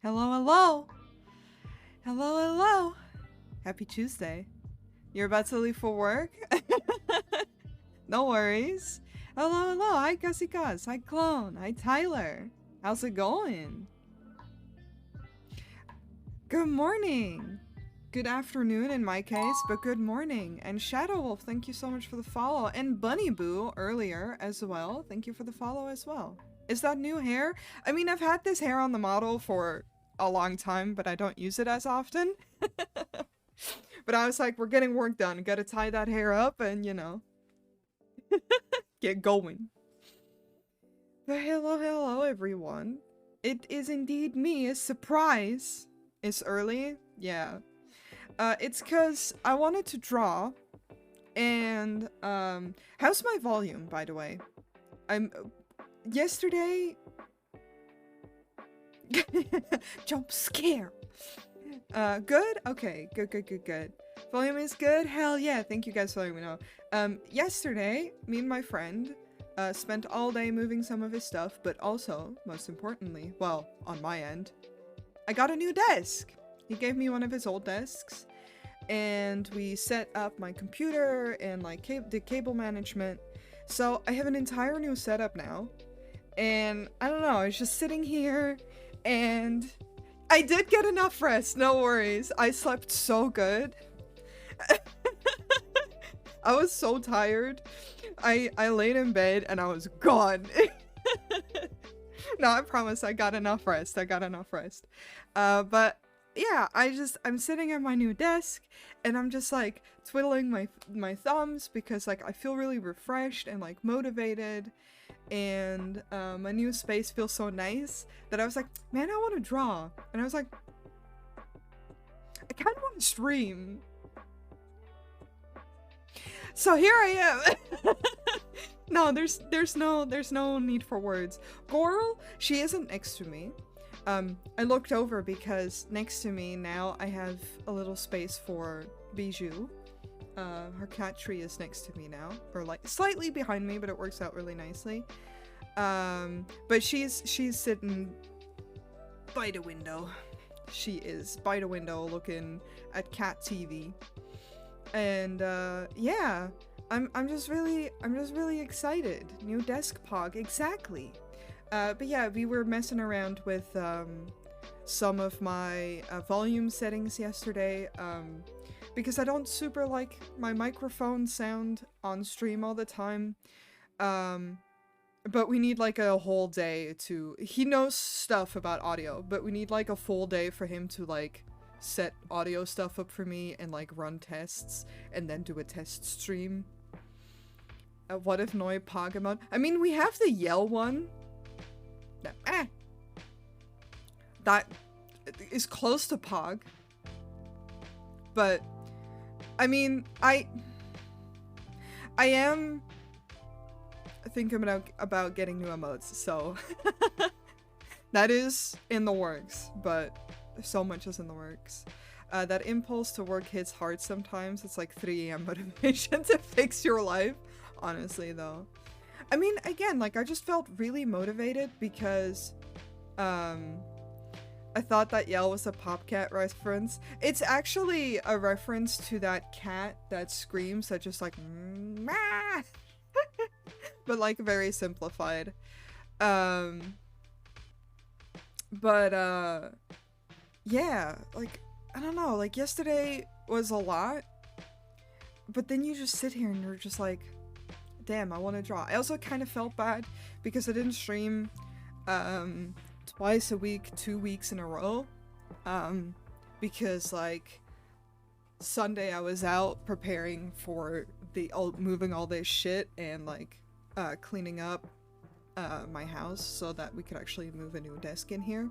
Hello, hello. Hello, hello. Happy Tuesday. You're about to leave for work? No worries. Hello, hello. Hi, Gussie Gus. Hi, Clone. Hi, Tyler. How's it going? Good morning. Good afternoon in my case, but good morning. And Shadow Wolf, thank you so much for the follow. And Bunny Boo earlier as well. Thank you for the follow as well. Is that new hair? I mean, I've had this hair on the model for a long time, but I don't use it as often. But I was like, we're getting work done. Gotta tie that hair up and, you know, get going. But hello, hello, everyone. It is indeed me, a surprise. It's early? Yeah. It's cause I wanted to draw, and, how's my volume, by the way? Yesterday... Jump scare! Good? Okay, good. Volume is good? Hell yeah, thank you guys for letting me know. Yesterday, me and my friend, spent all day moving some of his stuff, but also, most importantly, well, on my end, I got a new desk! He gave me one of his old desks, and we set up my computer and like did cable management. So I have an entire new setup now, and I don't know, I was just sitting here, and I did get enough rest, no worries. I slept so good. I was so tired. I laid in bed and I was gone. No, I promise I got enough rest. But yeah, I'm sitting at my new desk and I'm just like twiddling my thumbs because like I feel really refreshed and like motivated, and my new space feels so nice that I was like, man, I want to draw. And I was like, I kind of want to stream. So here I am. No, there's no need for words. Goral, she isn't next to me. I looked over because next to me now I have a little space for Bijou. Her cat tree is next to me now, or like slightly behind me, but it works out really nicely. But she's sitting by the window. She is by the window looking at cat TV. And yeah, I'm just really excited. New desk pog, exactly. But yeah, we were messing around with some of my volume settings yesterday, because I don't super like my microphone sound on stream all the time. But we need like a whole day to... He knows stuff about audio, but we need like a full day for him to like set audio stuff up for me and like run tests and then do a test stream. What if Noicakes? I mean, we have the yell one. That is close to Pog. But I mean, I am thinking about getting new emotes, so that is in the works, but so much is in the works. That impulse to work hits hard sometimes. It's like 3 AM motivation to fix your life. Honestly, though. I mean, again, like, I just felt really motivated because, I thought that yell was a Popcat reference. It's actually a reference to that cat that screams that just like, but like very simplified. Yeah, like, I don't know, like yesterday was a lot, but then you just sit here and you're just like, damn, I want to draw. I also kind of felt bad because I didn't stream twice a week, 2 weeks in a row, because like Sunday I was out preparing for the moving all this shit and like cleaning up my house so that we could actually move a new desk in here.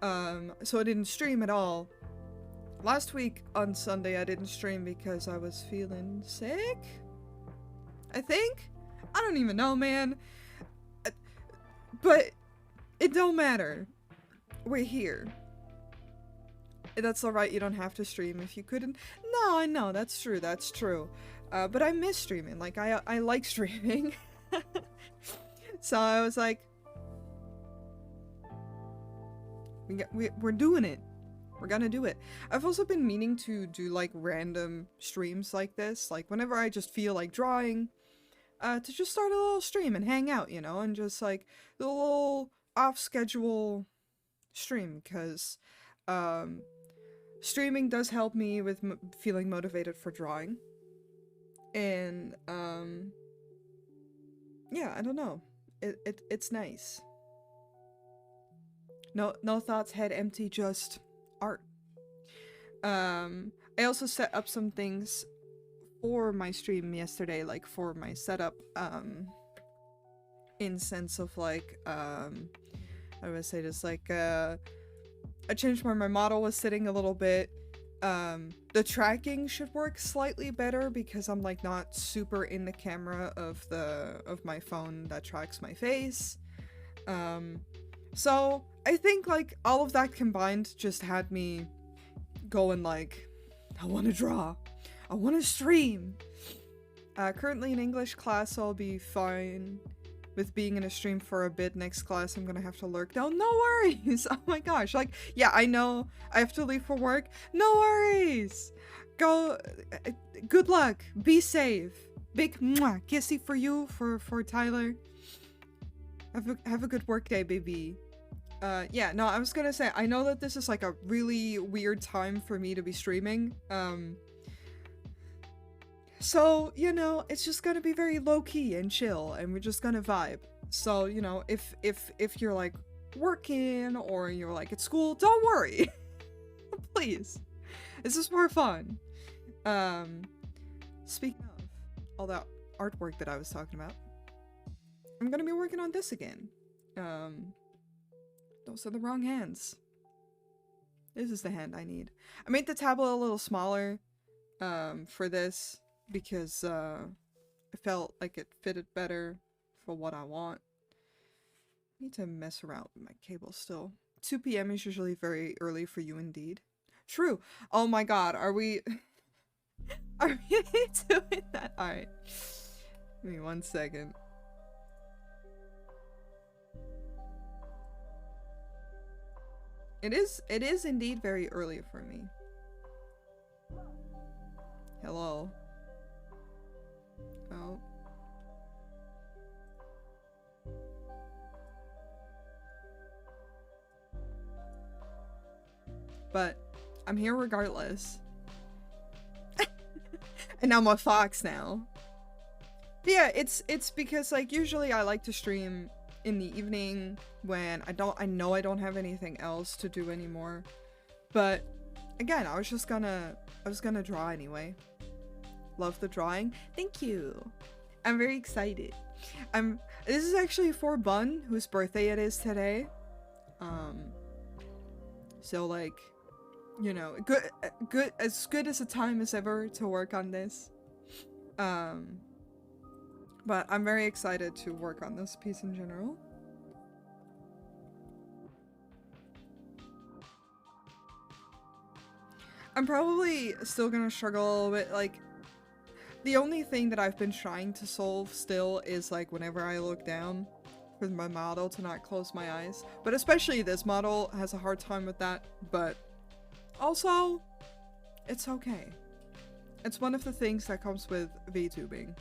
So I didn't stream at all. Last week on Sunday I didn't stream because I was feeling sick, I think? I don't even know, man. But it don't matter. We're here. That's alright, you don't have to stream if you couldn't. No, I know, that's true. But I miss streaming. Like, I like streaming. So I was like, We're doing it. We're gonna do it. I've also been meaning to do like random streams like this, like whenever I just feel like drawing, to just start a little stream and hang out, you know, and just like the little off-schedule stream, because streaming does help me with feeling motivated for drawing. And yeah, I don't know. It's nice. No thoughts, head empty, just art. I also set up some things for my stream yesterday, like for my setup, in sense of like, how do I say this, like, I changed where my model was sitting a little bit. The tracking should work slightly better because I'm like not super in the camera of my phone that tracks my face. So I think like all of that combined just had me going like, I want to draw, I want to stream. Currently in English class, so I'll be fine with being in a stream for a bit. Next class I'm gonna have to lurk down. No worries. Oh my gosh, like, yeah, I know I have to leave for work. No worries. Go, good luck, be safe. Big mwah, kissy for you, for Tyler. Have a good work day, baby. Yeah, no, I was gonna say, I know that this is like a really weird time for me to be streaming. So, you know, it's just gonna be very low-key and chill, and we're just gonna vibe. So, you know, if you're like working or you're like at school, don't worry. Please. This is more fun. Speaking of all that artwork that I was talking about, I'm gonna be working on this again. Those are the wrong hands. This is the hand I need. I made the tablet a little smaller, for this, because, I felt like it fitted better for what I want. I need to mess around with my cable still. 2 PM is usually very early for you indeed. True. Oh my god, are we... are we doing that? Alright. Give me 1 second. It is indeed very early for me. Hello. Oh. But I'm here regardless. And I'm a fox now. But yeah, it's because like usually I like to stream in the evening when I know I don't have anything else to do anymore. But again, I was gonna draw anyway. Love the drawing. Thank you. I'm very excited. This is actually for Bun, whose birthday it is today. So like, you know, as good as a time as ever to work on this. But I'm very excited to work on this piece in general. I'm probably still gonna struggle a little bit, like, the only thing that I've been trying to solve still is like whenever I look down for my model to not close my eyes. But especially this model has a hard time with that, but also, it's okay. It's one of the things that comes with VTubing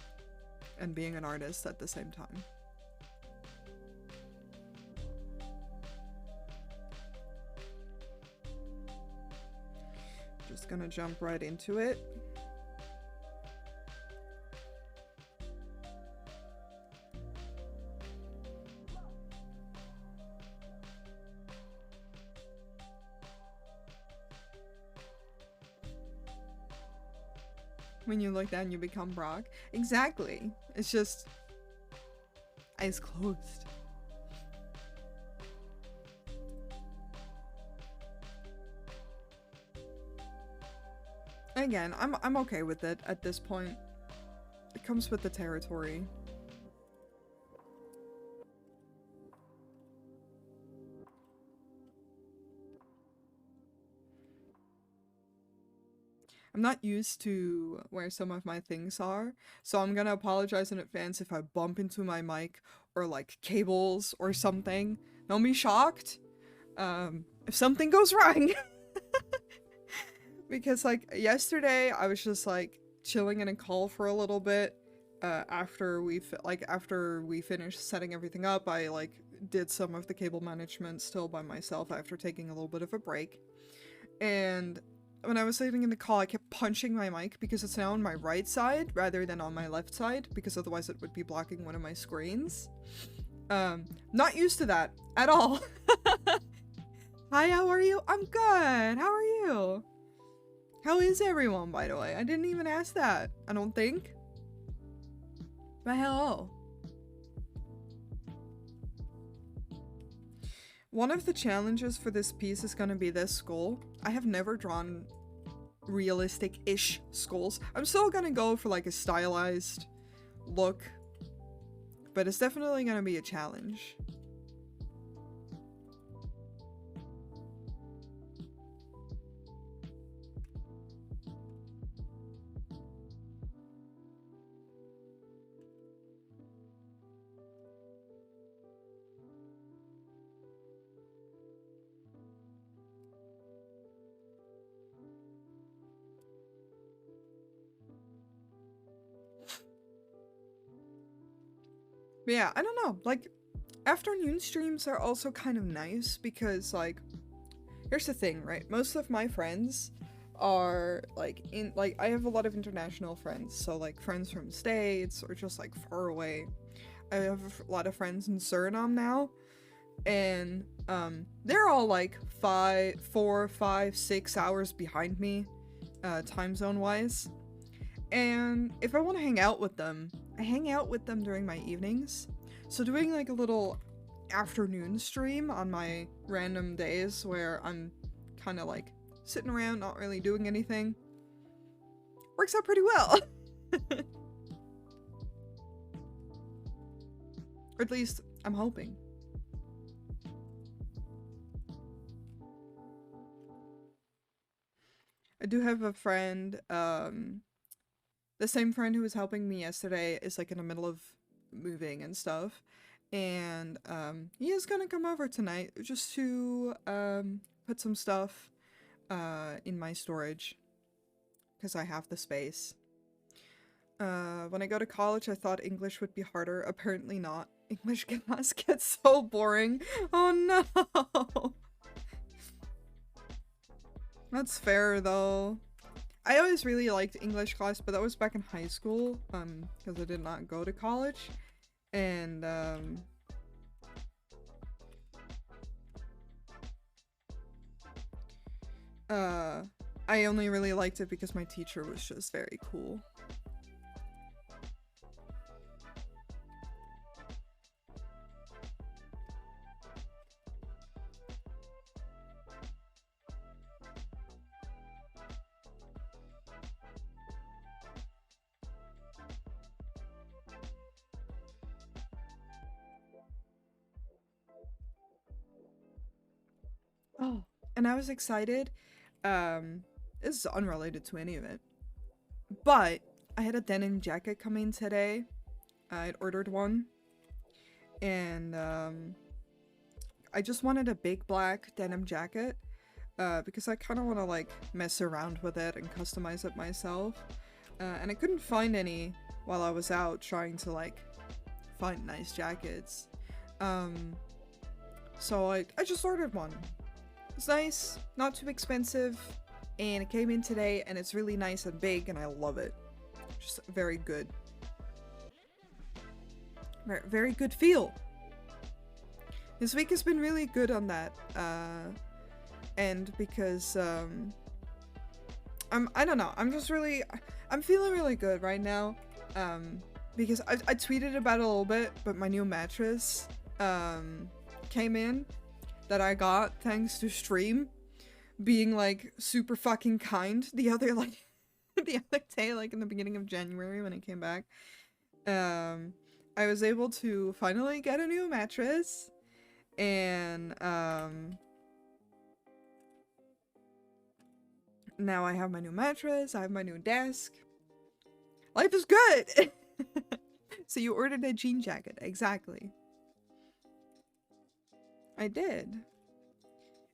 and being an artist at the same time. Just gonna jump right into it. When you look down, you become Brock. Exactly. It's just eyes closed. Again, I'm okay with it at this point. It comes with the territory. I'm not used to where some of my things are, so I'm gonna apologize in advance if I bump into my mic or like cables or something. Don't be shocked. if something goes wrong. Because like yesterday I was just like chilling in a call for a little bit. After we finished setting everything up, I like did some of the cable management still by myself after taking a little bit of a break. And when I was sitting in the call, I kept punching my mic because it's now on my right side rather than on my left side, because otherwise it would be blocking one of my screens. Not used to that at all. Hi, how are you? I'm good. How are you? How is everyone, by the way? I didn't even ask that, I don't think. But hello. One of the challenges for this piece is gonna be this skull. I have never drawn realistic-ish skulls. I'm still gonna go for like a stylized look, but it's definitely gonna be a challenge. But yeah, I don't know, like, afternoon streams are also kind of nice because, like, here's the thing, right? Most of my friends are, like, I have a lot of international friends, so, like, friends from States or just, like, far away. I have a lot of friends in Suriname now, and, they're all, like, 4, 5, 6 hours behind me, time zone-wise. And if I want to hang out with them, I hang out with them during my evenings. So doing like a little afternoon stream on my random days where I'm kind of like sitting around not really doing anything works out pretty well. Or at least I'm hoping. I do have a friend, the same friend who was helping me yesterday is like in the middle of moving and stuff, and he is gonna come over tonight just to put some stuff in my storage because I have the space. When I go to college, I thought English would be harder. Apparently not. English class gets so boring. Oh no. That's fair though. I always really liked English class, but that was back in high school, because I did not go to college, and, I only really liked it because my teacher was just very cool. Oh, and I was excited. This is unrelated to any of it, but I had a denim jacket come in today. I'd ordered one, and I just wanted a big black denim jacket, because I kind of want to like mess around with it and customize it myself, and I couldn't find any while I was out trying to like find nice jackets. So I just ordered one. It's nice, not too expensive, and it came in today, and it's really nice and big, and I love it. Just very good. Very good feel. This week has been really good on that, and because, I don't know, I'm feeling really good right now, because I tweeted about it a little bit, but my new mattress, came in, that I got thanks to stream being like super fucking kind the other day, like in the beginning of January when I came back. I was able to finally get a new mattress, and now I have my new mattress, I have my new desk. Life is good. So you ordered a jean jacket, exactly. I did.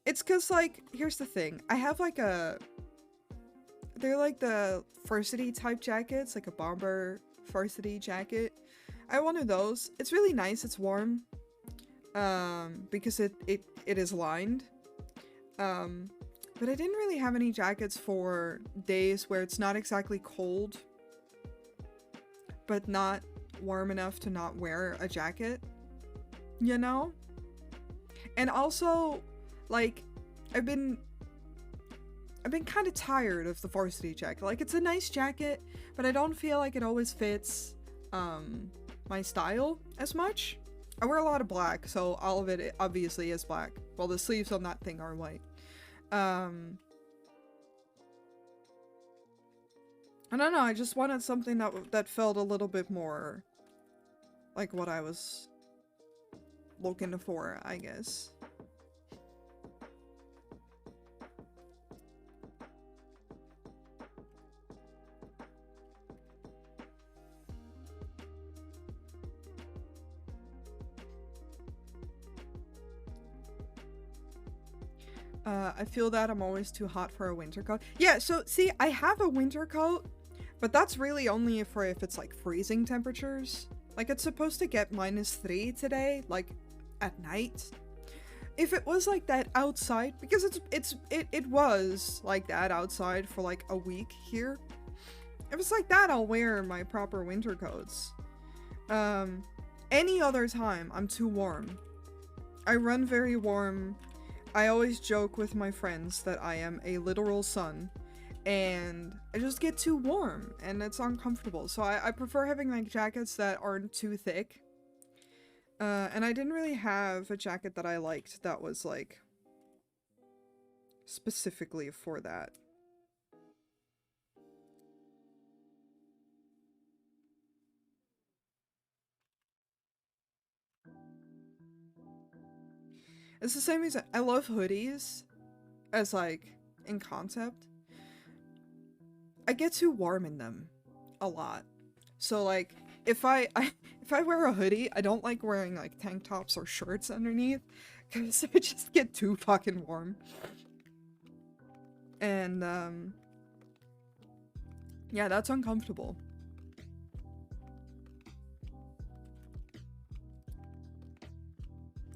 It's cause like, here's the thing. I have like they're like the varsity type jackets, like a bomber varsity jacket. I have one of those. It's really nice, it's warm. Because it is lined. But I didn't really have any jackets for days where it's not exactly cold, but not warm enough to not wear a jacket, you know? And also, like, I've been kind of tired of the varsity jacket. Like, it's a nice jacket, but I don't feel like it always fits, my style as much. I wear a lot of black, so all of it obviously is black. Well, the sleeves on that thing are white. I don't know, I just wanted something that felt a little bit more like what I was looking for, I guess. I feel that I'm always too hot for a winter coat. Yeah, so see, I have a winter coat, but that's really only if it's like freezing temperatures. Like, it's supposed to get -3 today, like at night. If it was like that outside, because it was like that outside for like a week here. If it's like that, I'll wear my proper winter coats. Any other time, I'm too warm. I run very warm. I always joke with my friends that I am a literal sun, and I just get too warm, and it's uncomfortable. So I prefer having like jackets that aren't too thick. And I didn't really have a jacket that I liked that was like specifically for that. It's the same reason I love hoodies as like in concept. I get too warm in them a lot. So like if I wear a hoodie, I don't like wearing like tank tops or shirts underneath because I just get too fucking warm. And yeah, that's uncomfortable.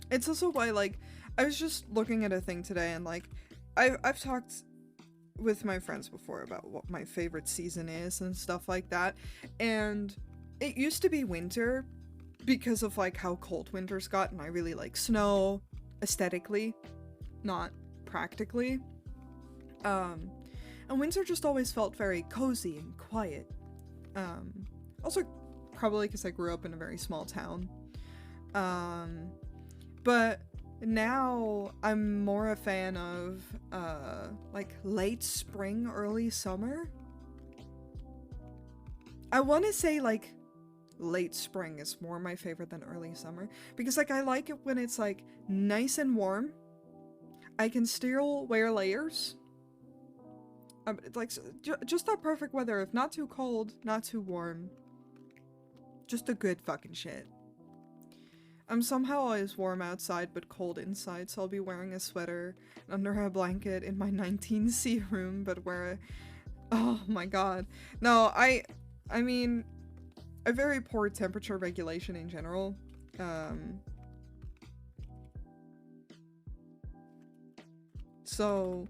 It's also why, like, I was just looking at a thing today and like I've talked with my friends before about what my favorite season is and stuff like that, and it used to be winter because of like how cold winters got, and I really like snow aesthetically, not practically. And winter just always felt very cozy and quiet. Also probably because I grew up in a very small town. But now I'm more a fan of like late spring, early summer. I want to say like late spring is more my favorite than early summer, because like I like it when it's like nice and warm. I can still wear layers. It's like just that perfect weather, if not too cold, not too warm. Just a good fucking shit. I'm somehow always warm outside but cold inside, so I'll be wearing a sweater under a blanket in my 19C room, but wear a... Oh my god. No, I mean, a very poor temperature regulation in general. So...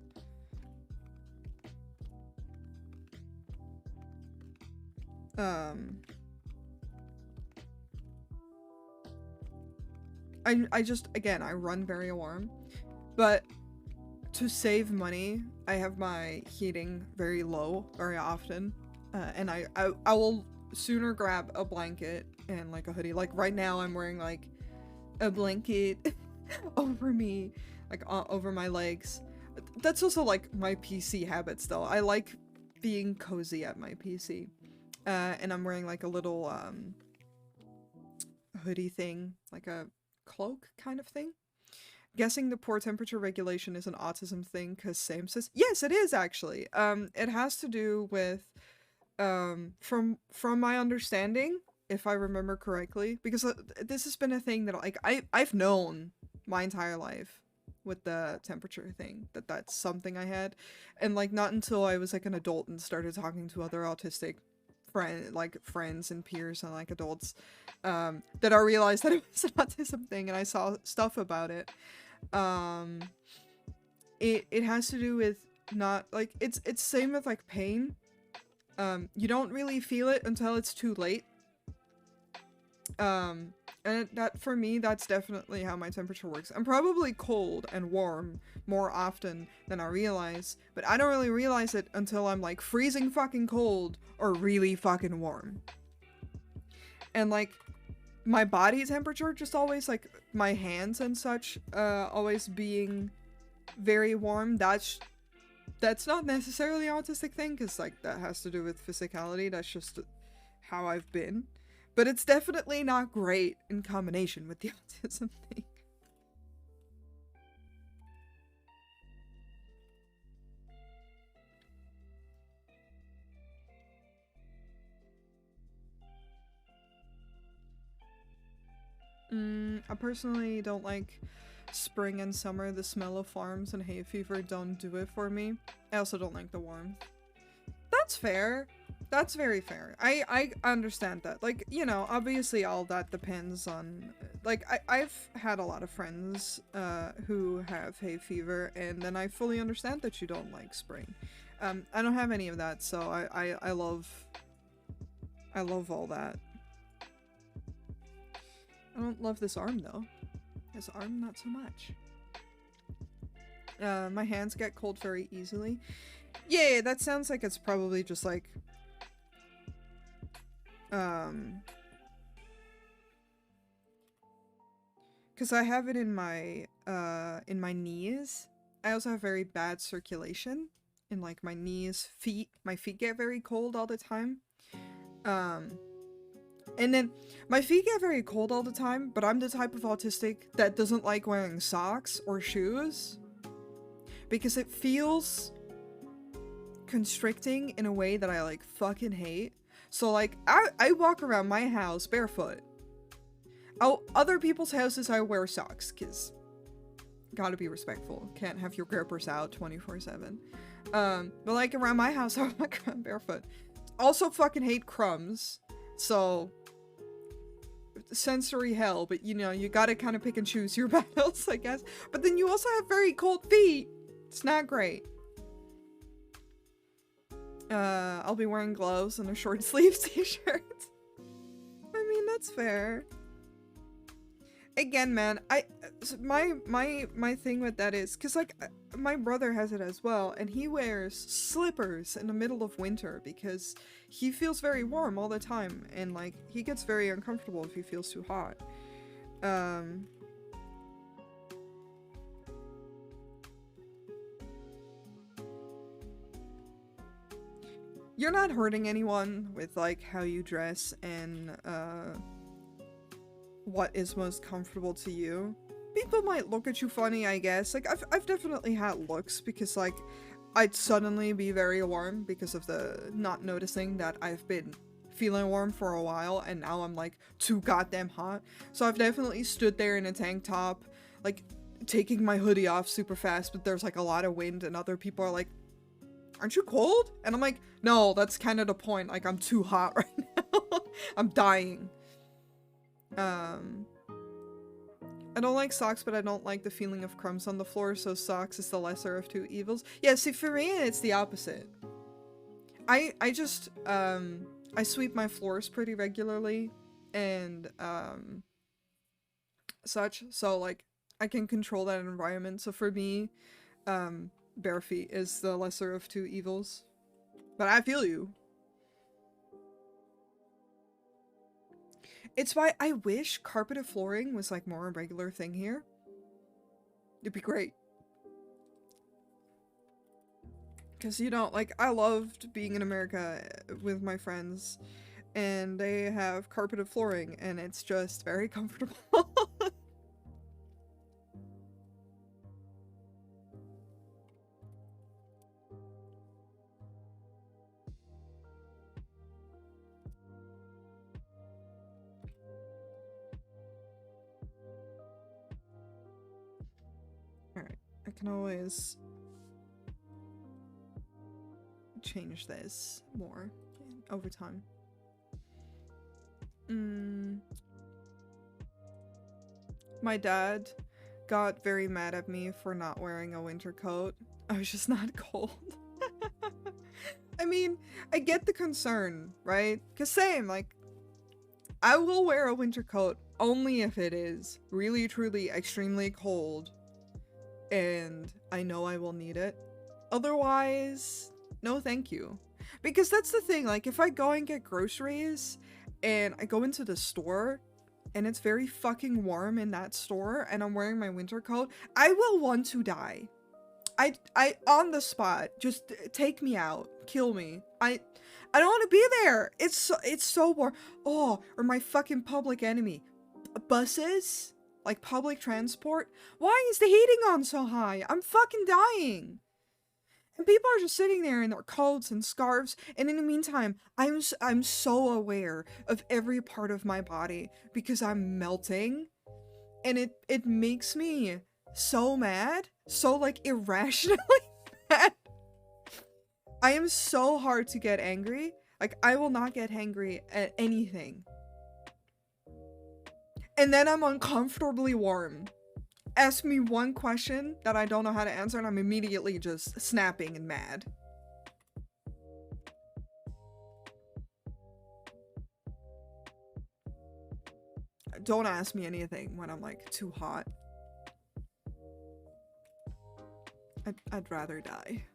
I just, again, I run very warm, but to save money, I have my heating very low very often, and I will sooner grab a blanket and like a hoodie. Like right now I'm wearing like a blanket over me, like over my legs. That's also like my PC habits though. I like being cozy at my PC, and I'm wearing like a little hoodie thing, like a cloak kind of thing. Guessing the poor temperature regulation is an autism thing because Sam says yes, it is actually. It has to do with from my understanding, if I remember correctly, because this has been a thing that like I've known my entire life with the temperature thing, that's something I had. And like not until I was like an adult and started talking to other autistic friends and peers and like adults, that I realized that it was an autism thing, and I saw stuff about it. It has to do with not like it's same with like pain. You don't really feel it until it's too late. And that for me, that's definitely how my temperature works. I'm probably cold and warm more often than I realize, but I don't really realize it until I'm like freezing fucking cold or really fucking warm. And like my body temperature just always, like my hands and such, always being very warm. That's not necessarily an autistic thing, because like that has to do with physicality. That's just how I've been. But it's definitely not great in combination with the autism thing. I personally don't like spring and summer. The smell of farms and hay fever don't do it for me. I also don't like the warmth. That's fair. That's very fair. I understand that. Like, you know, obviously all that depends on... Like, I've had a lot of friends who have hay fever, and then I fully understand that you don't like spring. I don't have any of that, so I love all that. I don't love this arm, though. This arm, not so much. My hands get cold very easily. Yeah, that sounds like it's probably just like... Because I have it in my knees. I also have very bad circulation in like my knees, feet. My feet get very cold all the time. And then my feet get very cold all the time, but I'm the type of autistic that doesn't like wearing socks or shoes because it feels constricting in a way that I like fucking hate. So like I walk around my house barefoot. Oh, other people's houses I wear socks because gotta be respectful. Can't have your grippers out 24/7. But like around my house I walk around barefoot. Also fucking hate crumbs. So sensory hell, but you know, you gotta kind of pick and choose your battles, I guess. But then you also have very cold feet. It's not great. I'll be wearing gloves and a short sleeve t-shirt. I mean, that's fair. Again, man, my thing with that is, cause like, my brother has it as well, and he wears slippers in the middle of winter because he feels very warm all the time, and like, he gets very uncomfortable if he feels too hot. You're not hurting anyone with like how you dress and what is most comfortable to you. People might look at you funny, I guess. Like I've definitely had looks because like I'd suddenly be very warm because of the not noticing that I've been feeling warm for a while and now I'm like too goddamn hot. So I've definitely stood there in a tank top, like taking my hoodie off super fast, but there's like a lot of wind and other people are like, aren't you cold? And I'm like, no, that's kind of the point. Like, I'm too hot right now. I'm dying. I don't like socks, but I don't like the feeling of crumbs on the floor, so socks is the lesser of two evils. Yeah, see, for me, it's the opposite. I just, I sweep my floors pretty regularly, and, such, so, like, I can control that environment, so for me, bare feet is the lesser of two evils. But I feel you. It's why I wish carpeted flooring was like more a regular thing here. It'd be great. Because, you know, like, I loved being in America with my friends, and they have carpeted flooring, and it's just very comfortable. Alright. can always change this more over time. My dad got very mad at me for not wearing a winter coat. I was just not cold. I mean, I get the concern, right? Because same, like, I will wear a winter coat only if it is really, truly, extremely cold and I know I will need it. Otherwise, no thank you. Because that's the thing, like, if I go and get groceries and I go into the store and it's very fucking warm in that store and I'm wearing my winter coat, I will want to die. I on the spot, just take me out, kill me. I don't want to be there. It's so warm. Oh, or my fucking public enemy, buses, like public transport. Why is the heating on so high? I'm fucking dying. And people are just sitting there in their coats and scarves, and in the meantime, I'm so aware of every part of my body because I'm melting, and it makes me so mad, so like irrationally mad. I am so hard to get angry. Like, I will not get angry at anything. And then I'm uncomfortably warm. Ask me one question that I don't know how to answer and I'm immediately just snapping and mad. Don't ask me anything when I'm like too hot. I'd rather die.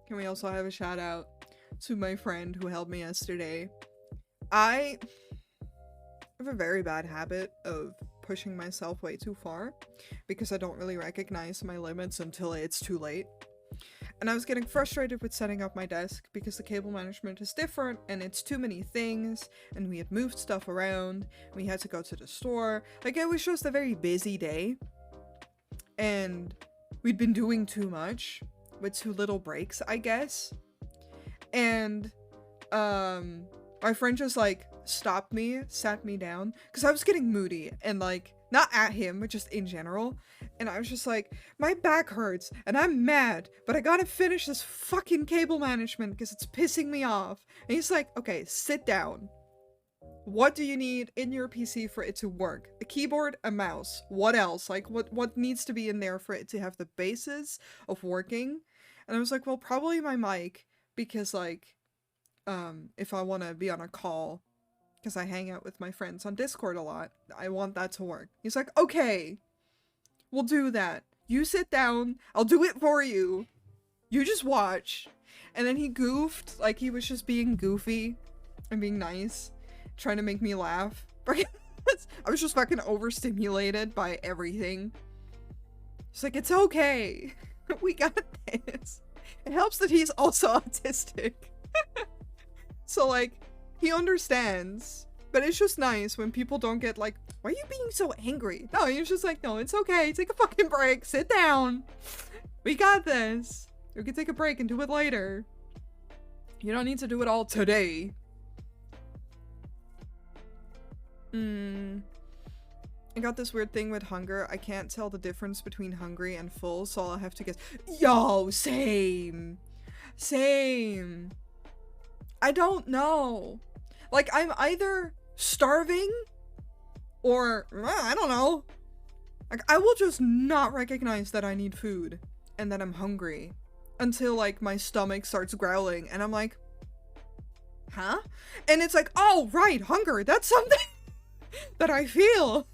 Can we also have a shout out to my friend who helped me yesterday? I have a very bad habit of pushing myself way too far because I don't really recognize my limits until it's too late. And I was getting frustrated with setting up my desk because the cable management is different and it's too many things and we had moved stuff around. We had to go to the store. Like, it was just a very busy day and we'd been doing too much with too little breaks, I guess. And my friend just like stopped me, sat me down, because I was getting moody and like, not at him, but just in general. And I was just like, my back hurts and I'm mad, but I gotta finish this fucking cable management because it's pissing me off. And he's like, okay, sit down. What do you need in your PC for it to work? A keyboard, a mouse. What else? Like, what needs to be in there for it to have the basis of working? And I was like, well, probably my mic, because like, if I want to be on a call, because I hang out with my friends on Discord a lot, I want that to work. He's like, okay, we'll do that. You sit down, I'll do it for you. You just watch. And then he goofed, like he was just being goofy and being nice, trying to make me laugh. I was just fucking overstimulated by everything. He's like, it's okay. We got this. It helps that he's also autistic. So like, he understands. But it's just nice when people don't get like, why are you being so angry? No, he's just like, no, it's okay. Take a fucking break. Sit down. We got this. We can take a break and do it later. You don't need to do it all today. I got this weird thing with hunger. I can't tell the difference between hungry and full, so I'll have to guess. Yo, same. Same. I don't know. Like, I'm either starving or, I don't know. Like, I will just not recognize that I need food and that I'm hungry until, like, my stomach starts growling and I'm like, huh? And it's like, oh, right, hunger. That's something that I feel.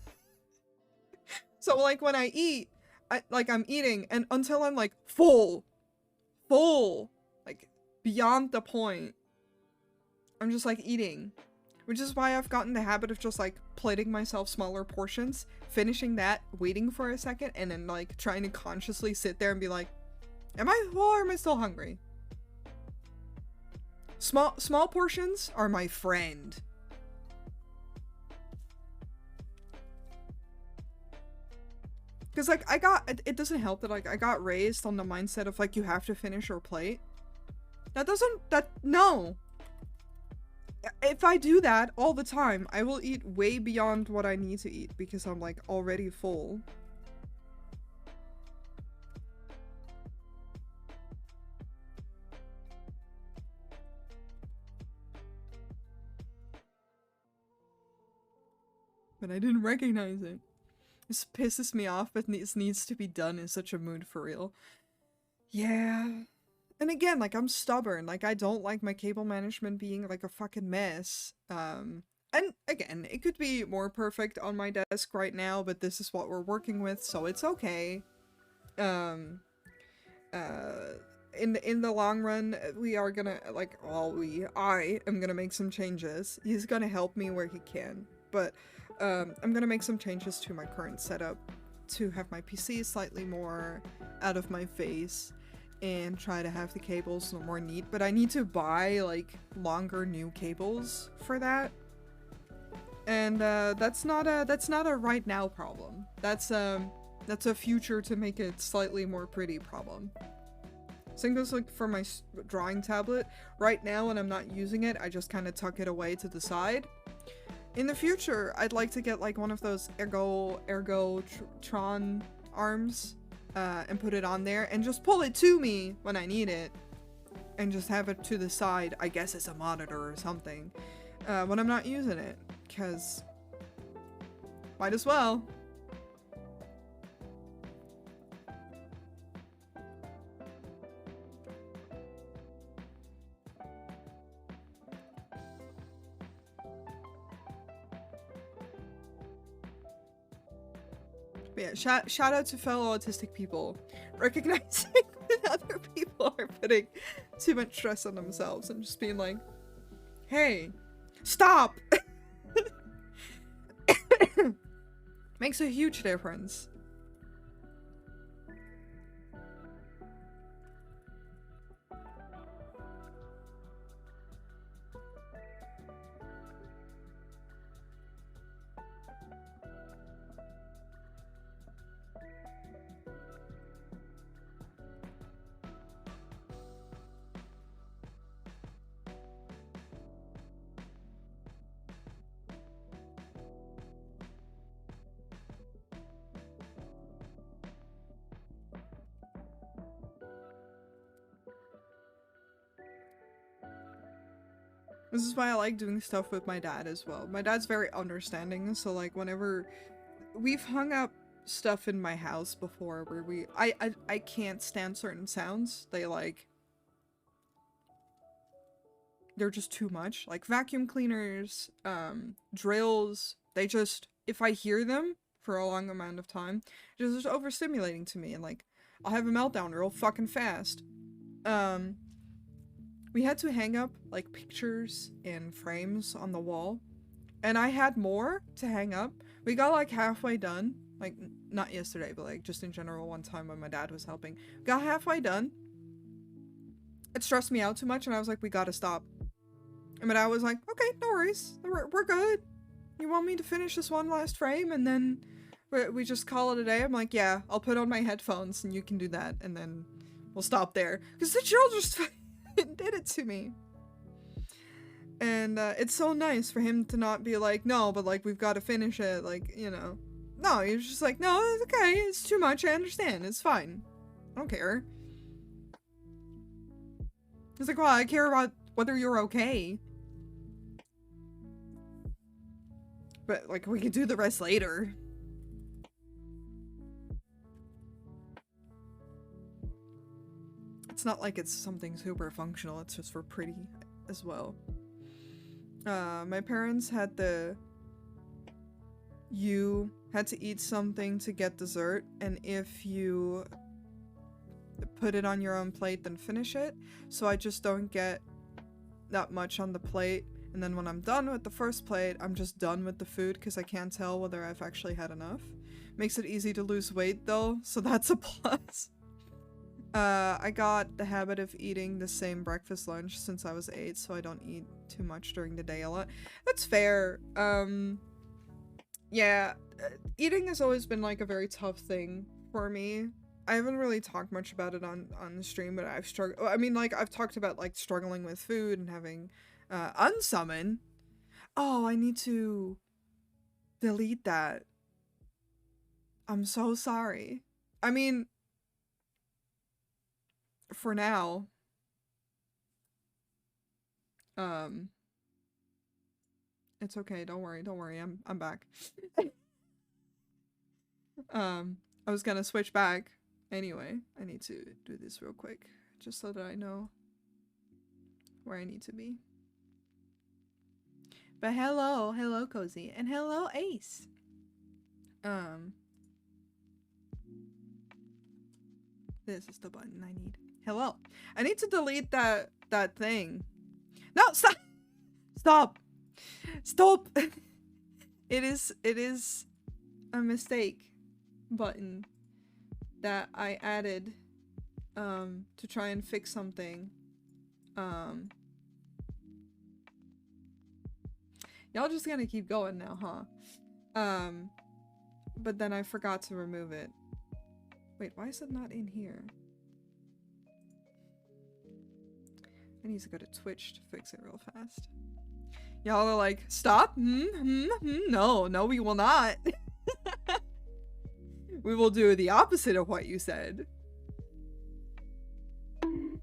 So like when I eat, I'm eating and until I'm like full, like beyond the point, I'm just like eating, which is why I've gotten the habit of just like plating myself smaller portions, finishing that, waiting for a second, and then like trying to consciously sit there and be like, am I full or am I still hungry? Small portions are my friend. Because, like, it doesn't help that, like, I got raised on the mindset of, like, you have to finish your plate. No. If I do that all the time, I will eat way beyond what I need to eat because I'm, like, already full. But I didn't recognize it. This pisses me off, but this needs to be done in such a mood for real. Yeah. And again, like, I'm stubborn. Like, I don't like my cable management being, like, a fucking mess. And again, it could be more perfect on my desk right now, but this is what we're working with, so it's okay. In the long run, we are gonna, like, I am gonna make some changes. He's gonna help me where he can, but, I'm gonna make some changes to my current setup to have my PC slightly more out of my face and try to have the cables more neat, but I need to buy, like, longer new cables for that. And, that's not a right now problem. That's a future to make it slightly more pretty problem. Same goes, like, for my drawing tablet. Right now, when I'm not using it, I just kind of tuck it away to the side. In the future, I'd like to get, like, one of those Ergotron arms, and put it on there, and just pull it to me when I need it. And just have it to the side, I guess as a monitor or something, when I'm not using it. Because might as well. But yeah, shout out to fellow autistic people. Recognizing that other people are putting too much stress on themselves and just being like, hey, stop! Makes a huge difference. This is why I like doing stuff with my dad as well. My dad's very understanding, so like whenever we've hung up stuff in my house before where I can't stand certain sounds. They're just too much. Like vacuum cleaners, drills, if I hear them for a long amount of time, it's just overstimulating to me and like I'll have a meltdown real fucking fast. We had to hang up, like, pictures and frames on the wall. And I had more to hang up. We got, like, halfway done. Like, not yesterday, but, like, just in general one time when my dad was helping. Got halfway done. It stressed me out too much, and I was like, we gotta stop. And my dad was like, okay, no worries. We're good. You want me to finish this one last frame, and then we just call it a day? I'm like, yeah, I'll put on my headphones, and you can do that, and then we'll stop there. Because the children just did it to me. And it's so nice for him to not be like, no, but like we've got to finish it, like, you know. No, he was just like, no, it's okay, it's too much, I understand, it's fine. I don't care. He's like, well, I care about whether you're okay. But like we can do the rest later. It's not like it's something super functional, it's just for pretty as well. My parents had you had to eat something to get dessert, and if you put it on your own plate, then finish it. So I just don't get that much on the plate, and then when I'm done with the first plate, I'm just done with the food because I can't tell whether I've actually had enough. Makes it easy to lose weight though, so that's a plus. I got the habit of eating the same breakfast lunch since I was 8, so I don't eat too much during the day a lot. That's fair. Yeah, eating has always been like a very tough thing for me. I haven't really talked much about it on the stream, but I've struggled. I mean, like, I've talked about like struggling with food and having unsummon. Oh, I need to delete that. I'm so sorry. I mean, for now, it's okay. Don't worry. Don't worry. I'm back. I was gonna switch back. Anyway, I need to do this real quick, just so that I know where I need to be. But hello, hello Cozy, and hello Ace. This is the button I need. Hello. I need to delete that thing. No, stop! Stop! Stop! It is a mistake button that I added to try and fix something. Y'all just gonna keep going now, huh? But then I forgot to remove it. Wait, why is it not in here? I need to go to Twitch to fix it real fast. Y'all are like, stop? No, we will not. We will do the opposite of what you said. Don't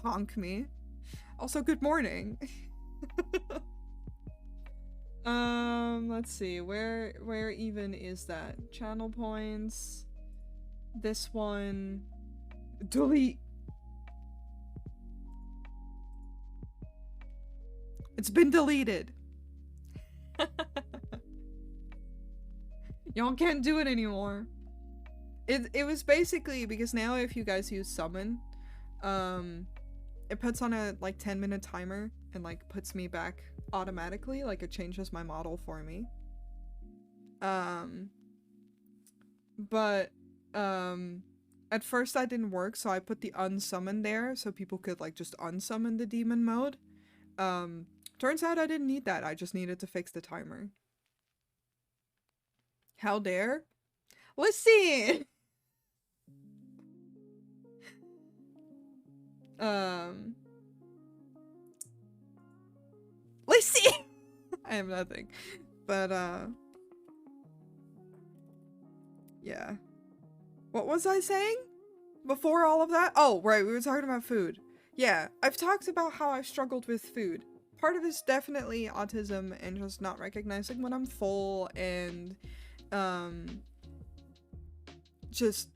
bonk me. Also, good morning. Let's see, where even is that? Channel points. This one. Delete. It's been deleted. Y'all can't do it anymore. It was basically because now if you guys use summon, it puts on a like 10-minute timer and like puts me back automatically, like it changes my model for me. But at first that didn't work, so I put the unsummon there so people could like just unsummon the demon mode. Turns out I didn't need that, I just needed to fix the timer. How dare? Let's see! Let's see! I have nothing. But, yeah. What was I saying? Before all of that? Oh, right, we were talking about food. Yeah, I've talked about how I've struggled with food. Part of it's definitely autism and just not recognizing when I'm full and, just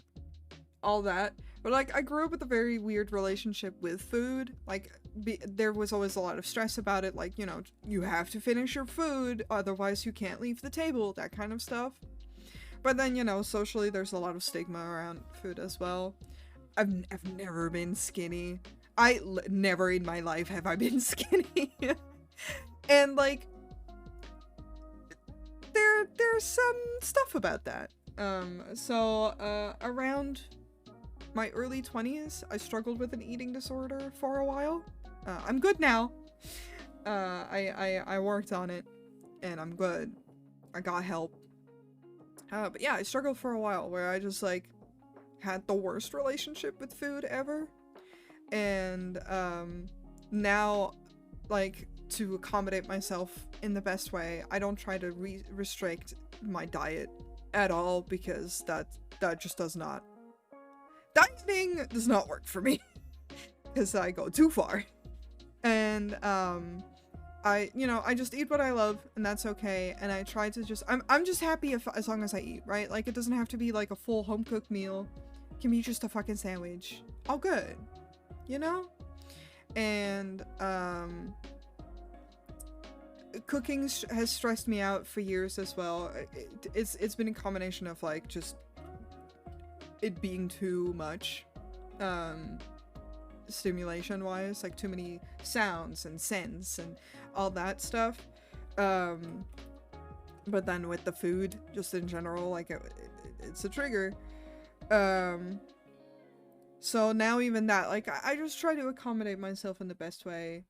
all that. But like, I grew up with a very weird relationship with food. Like, there was always a lot of stress about it. Like, you know, you have to finish your food, otherwise you can't leave the table, that kind of stuff. But then, you know, socially there's a lot of stigma around food as well. I've never been skinny. Never in my life have I been skinny. And like, there's some stuff about that. So around my early 20s, I struggled with an eating disorder for a while. I'm good now. I worked on it, and I'm good. I got help. But yeah, I struggled for a while where I just like had the worst relationship with food ever. And now, like, to accommodate myself in the best way, I don't try to restrict my diet at all, because that just does not. Dieting does not work for me because I go too far. And I just eat what I love, and that's okay. And I try to just I'm just happy as long as I eat, right? Like, it doesn't have to be like a full home cooked meal. It can be just a fucking sandwich. All good, you know? And cooking has stressed me out for years as well. It's been a combination of like just it being too much stimulation wise, like too many sounds and scents and all that stuff, but then with the food just in general, like it's a trigger. So now even that, like, I just try to accommodate myself in the best way.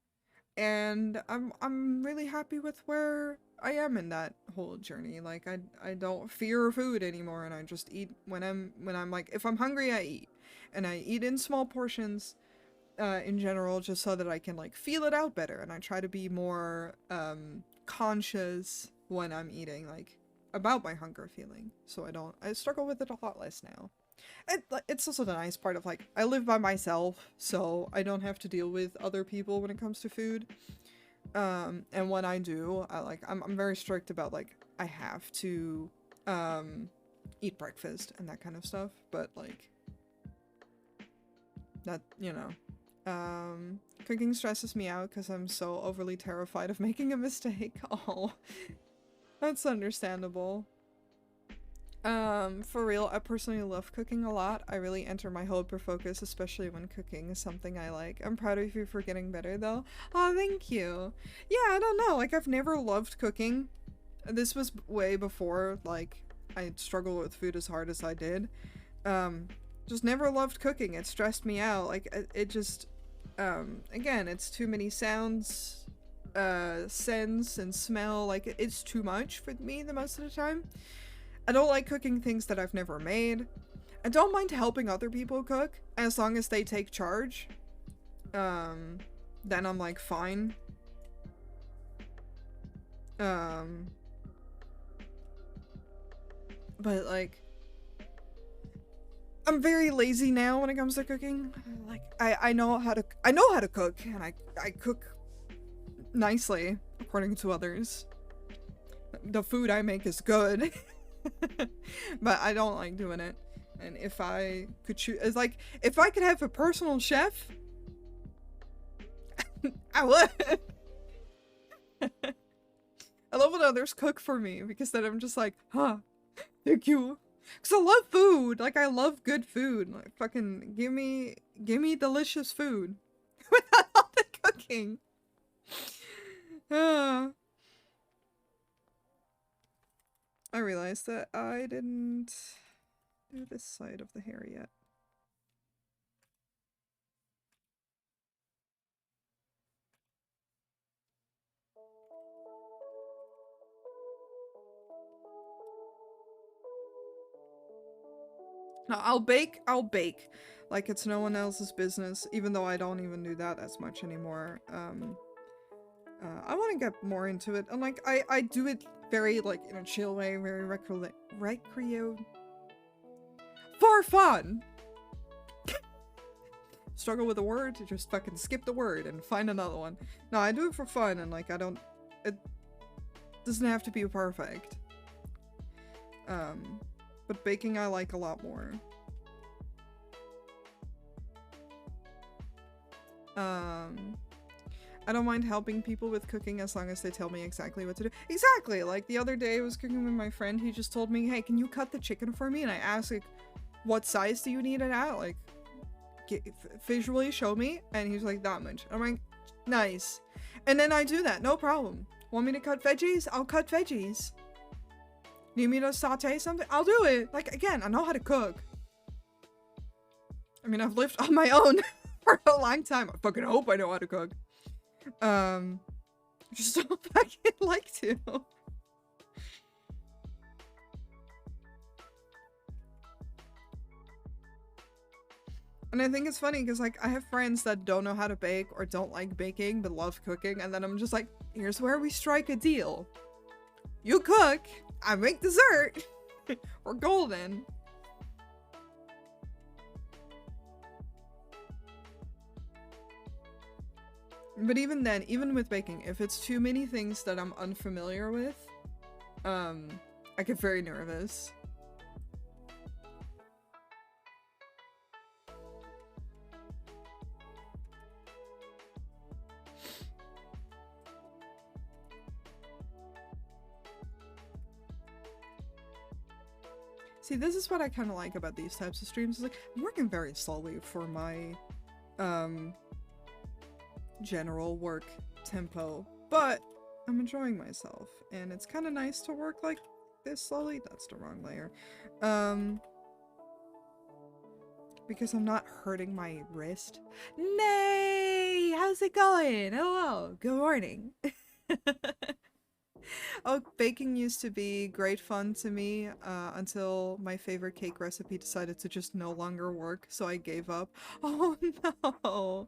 and I'm really happy with where I am in that whole journey. Like I don't fear food anymore, and I just eat when I'm like, if I'm hungry, I eat, and I eat in small portions in general, just so that I can like feel it out better, and I try to be more conscious when I'm eating, like about my hunger feeling, so I struggle with it a lot less now. It's also the nice part of like, I live by myself, so I don't have to deal with other people when it comes to food. And when I do, I'm very strict about like, I have to eat breakfast and that kind of stuff, but like that, you know. Cooking stresses me out because I'm so overly terrified of making a mistake. Oh, that's understandable. For real, I personally love cooking a lot. I really enter my hyper-focus, especially when cooking is something I like. I'm proud of you for getting better, though. Oh, thank you. Yeah, I don't know. Like, I've never loved cooking. This was way before, like, I struggled with food as hard as I did. Just never loved cooking. It stressed me out. Like, it just, again, it's too many sounds, scents, and smell. Like, it's too much for me the most of the time. I don't like cooking things that I've never made. I don't mind helping other people cook, as long as they take charge. Then I'm like, fine. But like, I'm very lazy now when it comes to cooking. Like, I know how to cook, and I cook nicely, according to others. The food I make is good. But I don't like doing it. And if I could choose, it's like, if I could have a personal chef, I would. I love when others cook for me, because then I'm just like, huh, thank you. Because I love food. Like, I love good food. Like, fucking give me delicious food without all the cooking. I realized that I didn't do this side of the hair yet. No, I'll bake. Like it's no one else's business, even though I don't even do that as much anymore. I want to get more into it, and like I do it very like in a chill way, very recreo for fun. Struggle with a word, just fucking skip the word and find another one. No, I do it for fun, and like it doesn't have to be perfect. But baking I like a lot more. I don't mind helping people with cooking as long as they tell me exactly what to do. Exactly! Like, the other day I was cooking with my friend, he just told me, hey, can you cut the chicken for me? And I asked, like, what size do you need it at? Like, visually show me. And he's like, that much. I'm like, nice. And then I do that, no problem. Want me to cut veggies? I'll cut veggies. Need me to saute something? I'll do it. Like, again, I know how to cook. I mean, I've lived on my own for a long time. I fucking hope I know how to cook. Just don't fucking like to. And I think it's funny because, like, I have friends that don't know how to bake or don't like baking but love cooking, and then I'm just like, here's where we strike a deal. You cook, I make dessert. We're golden. But even then, even with baking, if it's too many things that I'm unfamiliar with, I get very nervous. See, this is what I kind of like about these types of streams. Is like, I'm working very slowly for my, general work tempo, but I'm enjoying myself, and it's kind of nice to work like this slowly. That's the wrong layer. because I'm not hurting my wrist. Nay! How's it going? Hello. Good morning. Oh, baking used to be great fun to me until my favorite cake recipe decided to just no longer work, so I gave up. Oh no!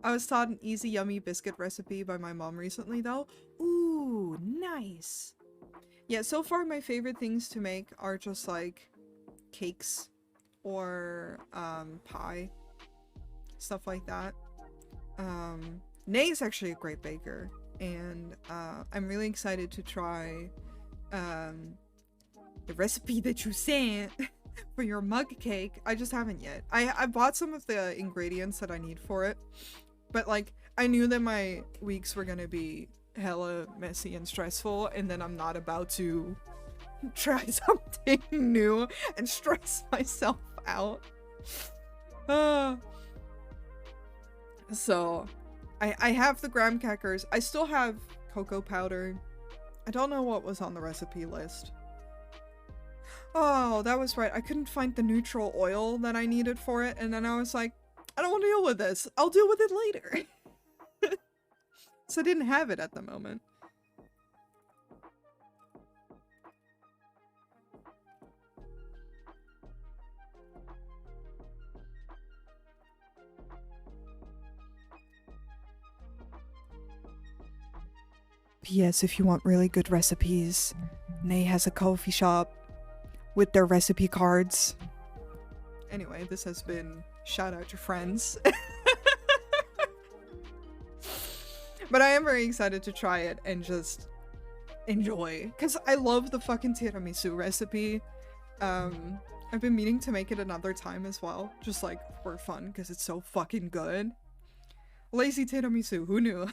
I was taught an easy yummy biscuit recipe by my mom recently though. Ooh, nice! Yeah, so far my favorite things to make are just like cakes or pie. Stuff like that. Nay is actually a great baker. And I'm really excited to try the recipe that you sent for your mug cake. I just haven't yet. I bought some of the ingredients that I need for it, but like I knew that my weeks were gonna be hella messy and stressful, and then I'm not about to try something new and stress myself out. So I have the graham crackers. I still have cocoa powder. I don't know what was on the recipe list. Oh, that was right. I couldn't find the neutral oil that I needed for it, and then I was like, I don't want to deal with this. I'll deal with it later. So I didn't have it at the moment. P.S. If you want really good recipes, Nay has a coffee shop with their recipe cards. Anyway, this has been shout out to friends. But I am very excited to try it and just enjoy, because I love the fucking tiramisu recipe. I've been meaning to make it another time as well, just like for fun, because it's so fucking good. Lazy tiramisu, who knew?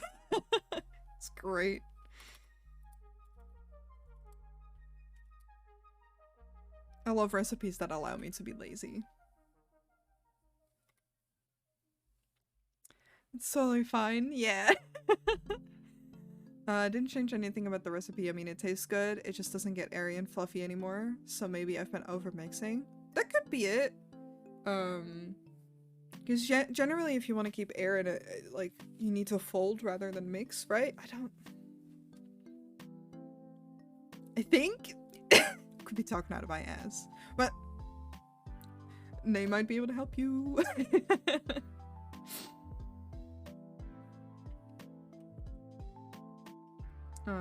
It's great. I love recipes that allow me to be lazy. It's totally fine, yeah. Didn't change anything about the recipe. I mean, it tastes good. It just doesn't get airy and fluffy anymore. So maybe I've been over mixing. That could be it. Because generally if you want to keep air in it, like, you need to fold rather than mix, right? I think? Could be talking out of my ass. But they might be able to help you. I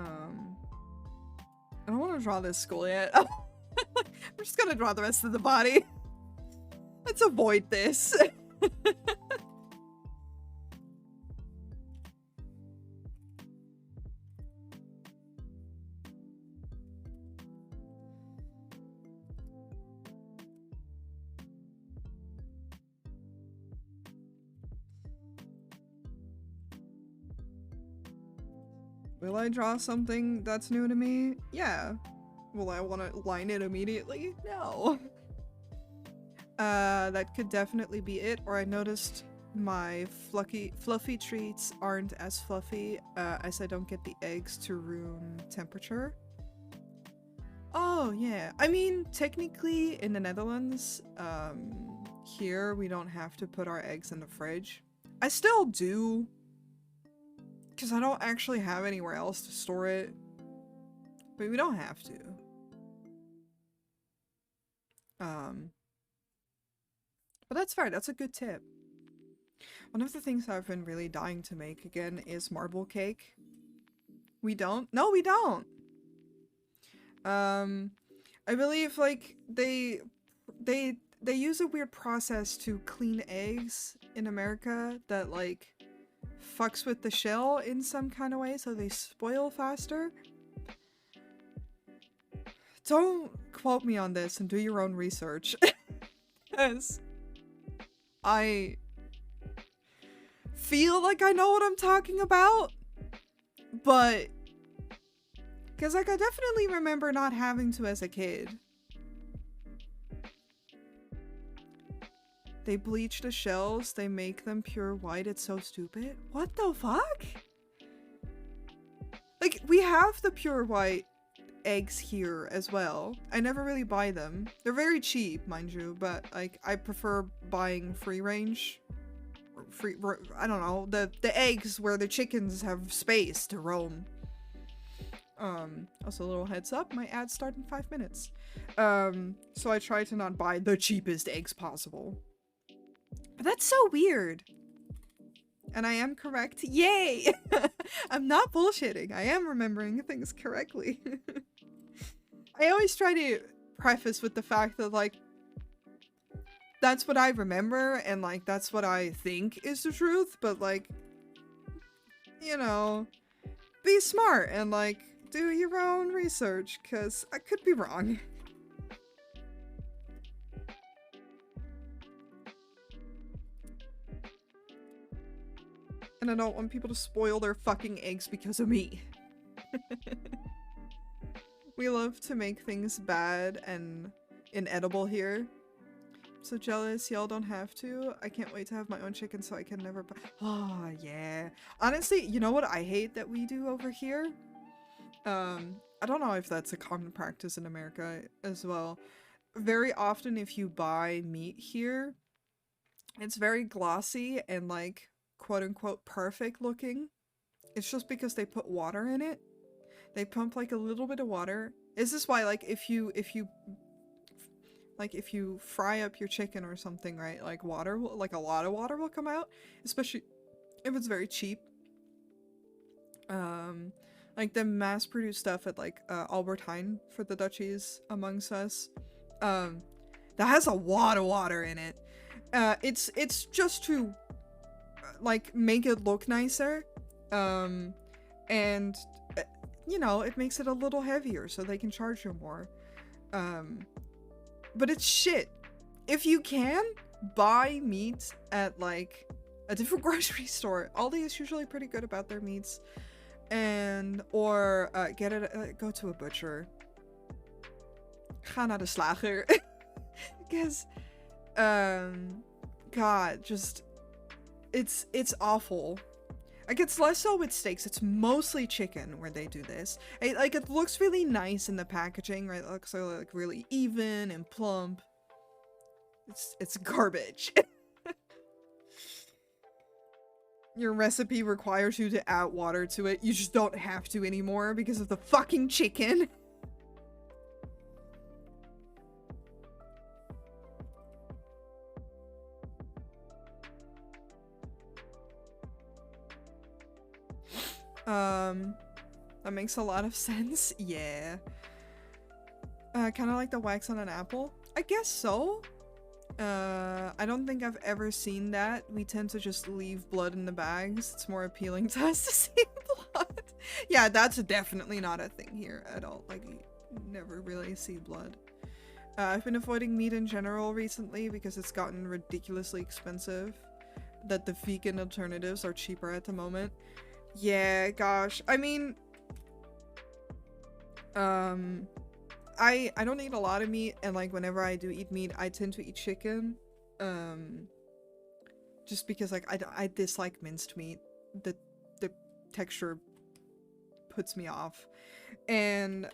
don't want to draw this skull yet. I'm just gonna draw the rest of the body. Let's avoid this. Will I draw something that's new to me? Yeah. Will I want to line it immediately? No. That could definitely be it. Or I noticed my fluffy treats aren't as fluffy as I don't get the eggs to room temperature. Oh, yeah. I mean, technically in the Netherlands, here we don't have to put our eggs in the fridge. I still do, because I don't actually have anywhere else to store it. But we don't have to. But that's fine. That's a good tip. One of the things I've been really dying to make again is marble cake. We don't? No, we don't! I believe, like, they use a weird process to clean eggs in America that, like, fucks with the shell in some kind of way, so they spoil faster. Don't quote me on this and do your own research. Because I feel like I know what I'm talking about, but because, like, I definitely remember not having to as a kid. They bleach the shells, they make them pure white. It's so stupid. What the fuck? Like, we have the pure white eggs here as well. I never really buy them. They're very cheap, mind you, but like I prefer buying free range. I don't know, the eggs where the chickens have space to roam. Also a little heads up, my ads start in 5 minutes. So I try to not buy the cheapest eggs possible. But that's so weird. And I am correct. Yay! I'm not bullshitting. I am remembering things correctly. I always try to preface with the fact that, like, that's what I remember and, like, that's what I think is the truth. But, like, you know, be smart and, like, do your own research, because I could be wrong. And I don't want people to spoil their fucking eggs because of me. We love to make things bad and inedible here. So jealous, y'all don't have to. I can't wait to have my own chicken so I can never buy— oh, yeah. Honestly, you know what I hate that we do over here? I don't know if that's a common practice in America as well. Very often if you buy meat here, it's very glossy and like quote-unquote perfect looking. It's just because they put water in it. They pump like a little bit of water. Is this why, like, if you fry up your chicken or something, right, like water will, like a lot of water will come out, especially if it's very cheap. Like the mass-produced stuff at like Albert Heijn for the Dutchies amongst us, that has a lot of water in it. It's just to like make it look nicer, and you know, it makes it a little heavier so they can charge you more. But it's shit. If you can, buy meat at like a different grocery store. Aldi is usually pretty good about their meats. And or get it go to a butcher. Ga naar de slager. Because god, just it's awful. Like, it's less so with steaks. It's mostly chicken where they do this. Like, it looks really nice in the packaging, right? It looks like really even and plump. It's garbage. Your recipe requires you to add water to it. You just don't have to anymore because of the fucking chicken. That makes a lot of sense. Yeah. Kind of like the wax on an apple. I guess so. I don't think I've ever seen that. We tend to just leave blood in the bags. It's more appealing to us to see blood. Yeah, that's definitely not a thing here at all. Like, you never really see blood. I've been avoiding meat in general recently because it's gotten ridiculously expensive. That the vegan alternatives are cheaper at the moment. Yeah, gosh. I mean, I don't eat a lot of meat, and like whenever I do eat meat, I tend to eat chicken. Just because like I dislike minced meat. The texture puts me off. And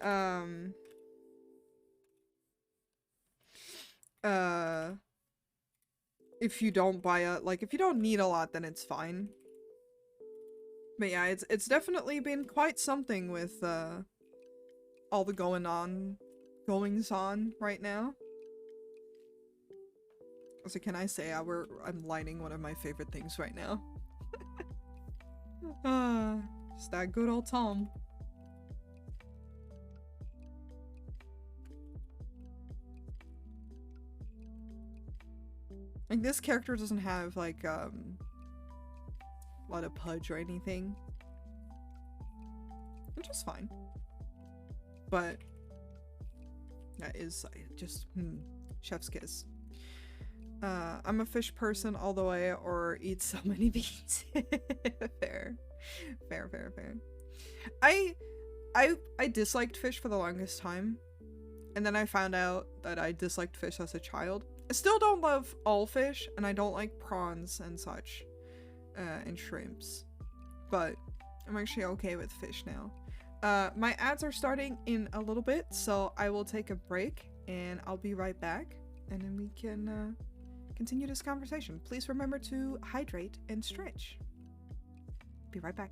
if you don't buy if you don't need a lot, then it's fine. But yeah, it's definitely been quite something with all the goings on right now. So can I say I'm lighting one of my favorite things right now. Just that good old Tom. Like, this character doesn't have like a lot of pudge or anything, which is fine. But that is just chef's kiss. I'm a fish person all the way, or eat so many beans. Fair. I disliked fish for the longest time, and then I found out that I disliked fish as a child. I still don't love all fish, and I don't like prawns and such, and shrimps, but I'm actually okay with fish now. My ads are starting in a little bit, so I will take a break and I'll be right back, and then we can continue this conversation. Please remember to hydrate and stretch. Be right back.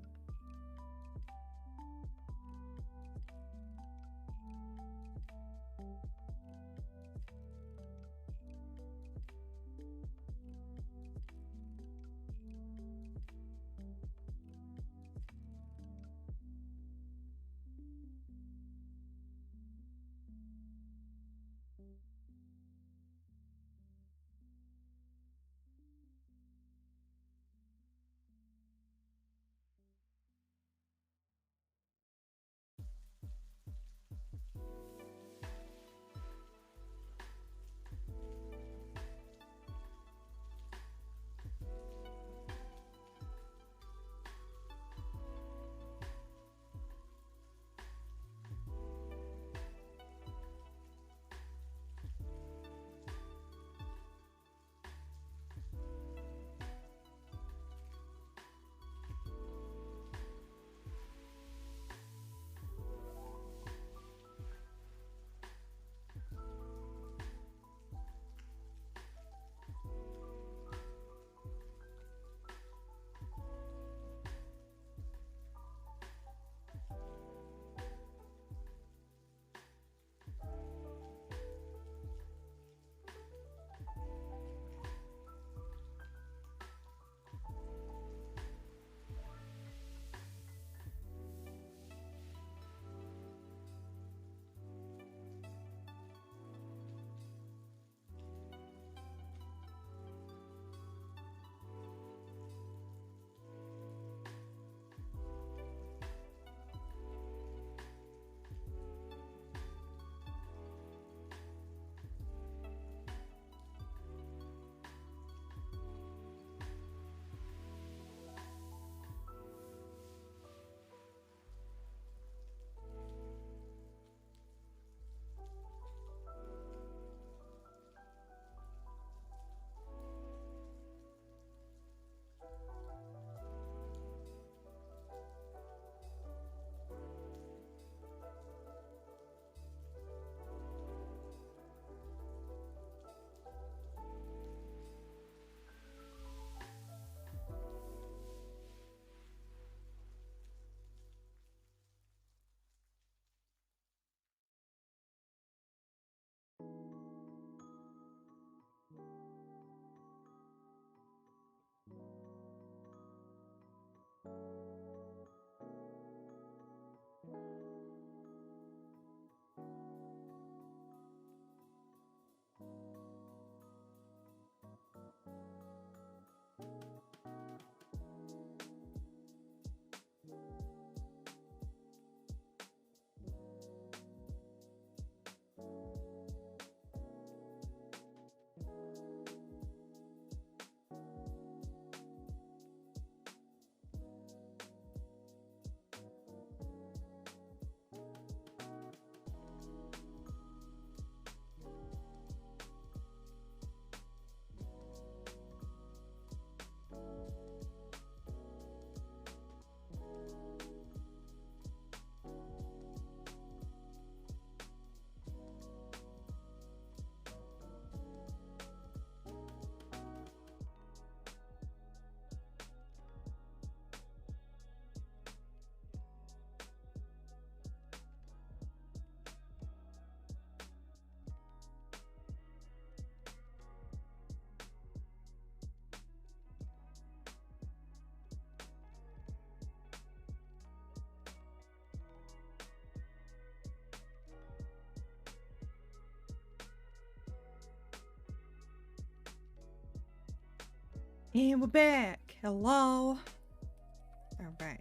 And we're back. Hello. All right.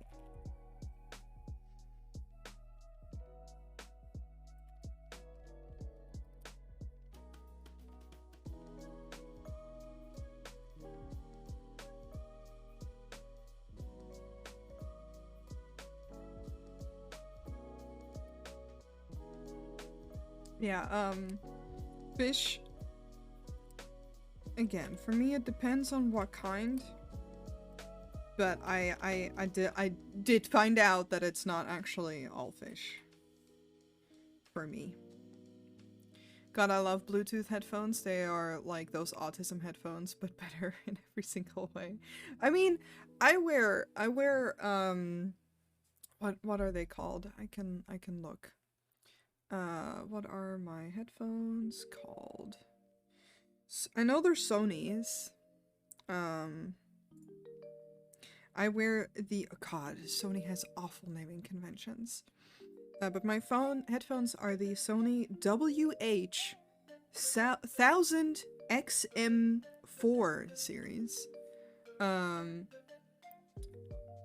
Yeah, fish. Again, for me it depends on what kind. But I did find out that it's not actually all fish. For me. God, I love Bluetooth headphones. They are like those autism headphones, but better in every single way. I mean, I wear what are they called? I can look. What are my headphones called? I know they're Sony's. I wear the God, Sony has awful naming conventions. But my headphones are the Sony WH-1000XM4 series.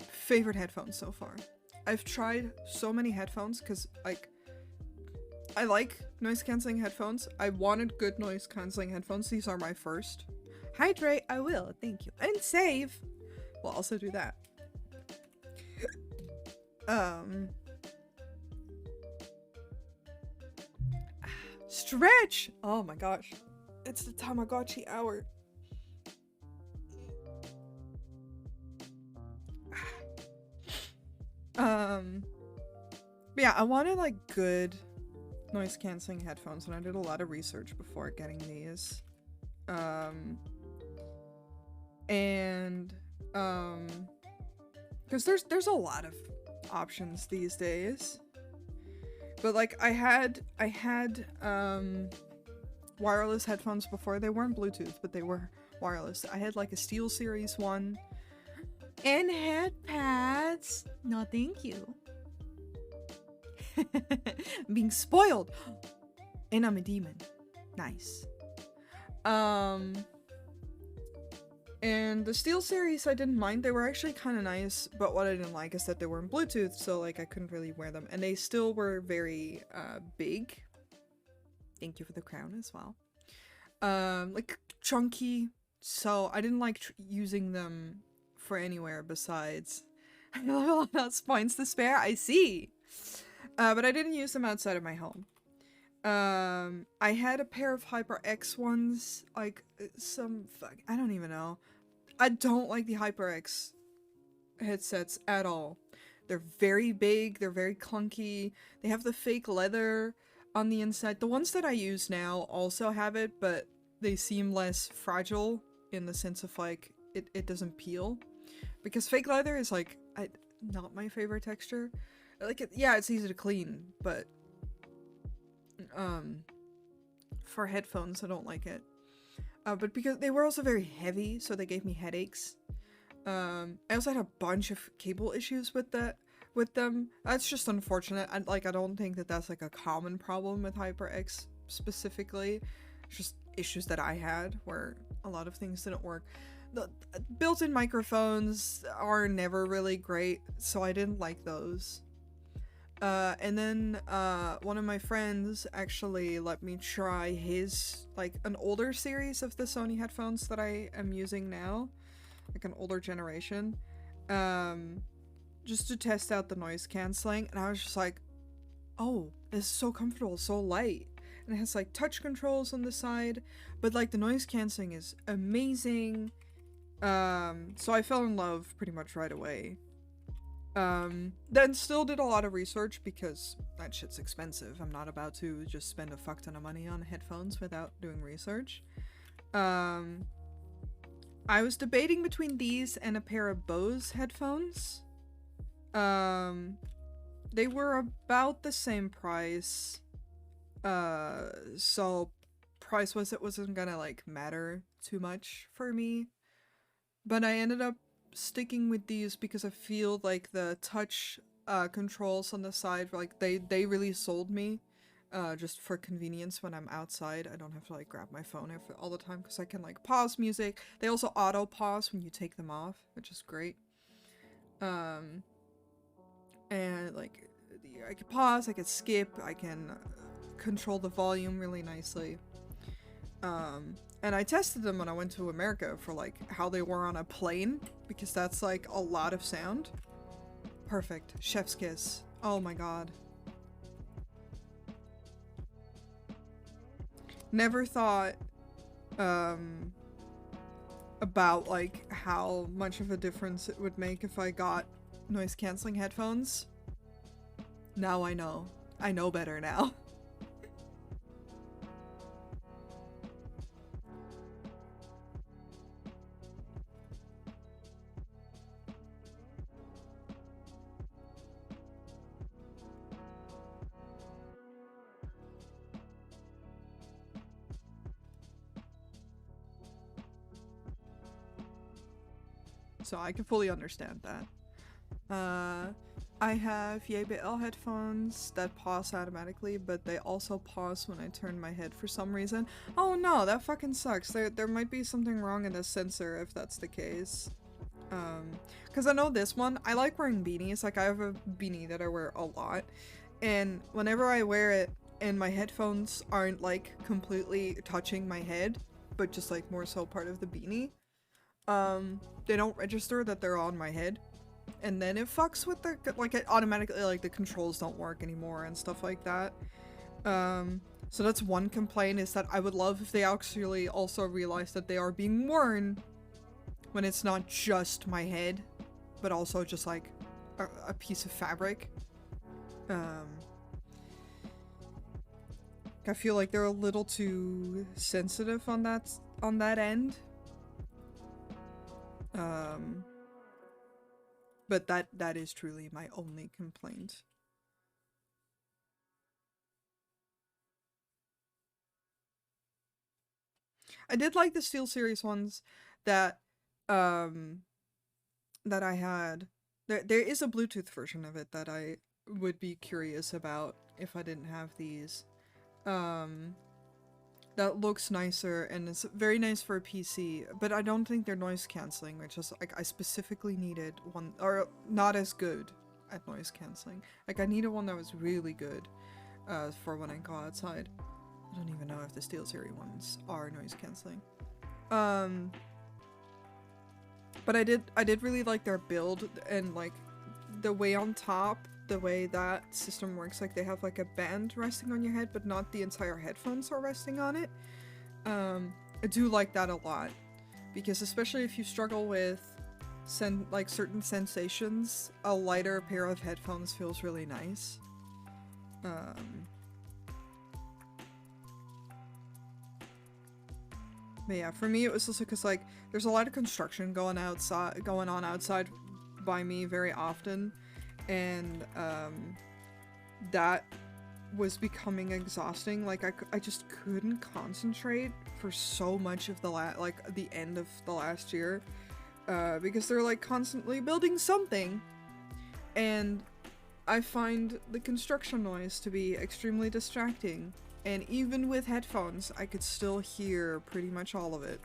Favorite headphones so far. I've tried so many headphones because like I like noise cancelling headphones. I wanted good noise cancelling headphones. These are my first. Hydrate, I will, thank you. And save. We'll also do that. Stretch! Oh my gosh. It's the Tamagotchi hour. But yeah, I wanted like good noise cancelling headphones and I did a lot of research before getting these. Because there's a lot of options these days. But like I had wireless headphones before. They weren't Bluetooth, but they were wireless. I had like a SteelSeries one and head pads. No, thank you. Being spoiled. And I'm a demon. Nice. And the SteelSeries I didn't mind. They were actually kind of nice, but what I didn't like is that they weren't Bluetooth, so like I couldn't really wear them. And they still were very big. Thank you for the crown as well. Like chunky, so I didn't like using them for anywhere besides. I have a lot of spines to spare, I see. But I didn't use them outside of my home. I had a pair of HyperX ones, like I don't even know. I don't like the HyperX headsets at all. They're very big, they're very clunky, they have the fake leather on the inside. The ones that I use now also have it, but they seem less fragile in the sense of like, it doesn't peel. Because fake leather is like, not my favorite texture. Like, yeah, it's easy to clean, but for headphones, I don't like it. But because they were also very heavy, so they gave me headaches. I also had a bunch of cable issues with them. That's just unfortunate. I don't think that that's like a common problem with HyperX specifically. It's just issues that I had where a lot of things didn't work. The built-in microphones are never really great, so I didn't like those. And then one of my friends actually let me try his, like, an older series of the Sony headphones that I am using now, like an older generation, just to test out the noise cancelling, and I was just like, oh, this is so comfortable, so light, and it has like touch controls on the side, but like the noise cancelling is amazing. So I fell in love pretty much right away. Then still did a lot of research because that shit's expensive. I'm not about to just spend a fuck ton of money on headphones without doing research. I was debating between these and a pair of Bose headphones. They were about the same price. So price wasn't gonna like matter too much for me. But I ended up sticking with these because I feel like the touch controls on the side, like they really sold me. Just for convenience when I'm outside, I don't have to like grab my phone all the time because I can like pause music. They also auto pause when you take them off, which is great. And like I can pause, I can skip, I can control the volume really nicely. And I tested them when I went to America for like how they were on a plane, because that's like a lot of sound. Perfect. Chef's kiss. Oh my god. Never thought about like how much of a difference it would make if I got noise canceling headphones. Now I know. I know better now. So I can fully understand that. I have JBL headphones that pause automatically, but they also pause when I turn my head for some reason. Oh no, that fucking sucks. There might be something wrong in the sensor if that's the case. Because I know this one, I like wearing beanies. Like, I have a beanie that I wear a lot, and whenever I wear it and my headphones aren't like completely touching my head, but just like more so part of the beanie, they don't register that they're on my head. And then it fucks with the, like, it automatically, like, the controls don't work anymore and stuff like that. So that's one complaint, is that I would love if they actually also realize that they are being worn when it's not just my head, but also just, like, a piece of fabric. I feel like they're a little too sensitive on that end. But that is truly my only complaint. I did like the SteelSeries ones that that I had. There is a Bluetooth version of it that I would be curious about if I didn't have these. That looks nicer and it's very nice for a PC, but I don't think they're noise cancelling, which is like I specifically needed one, or not as good at noise cancelling. Like I needed one that was really good for when I go outside. I don't even know if the SteelSeries ones are noise cancelling. But I did really like their build and like the way on top, the way that system works. Like they have like a band resting on your head, but not the entire headphones are resting on it. I do like that a lot, because especially if you struggle with like certain sensations, a lighter pair of headphones feels really nice. But yeah, for me it was also because like there's a lot of construction going on outside by me very often, and that was becoming exhausting. Like I just couldn't concentrate for so much of the end of the last year, because they're like constantly building something, and I find the construction noise to be extremely distracting. And even with headphones, I could still hear pretty much all of it.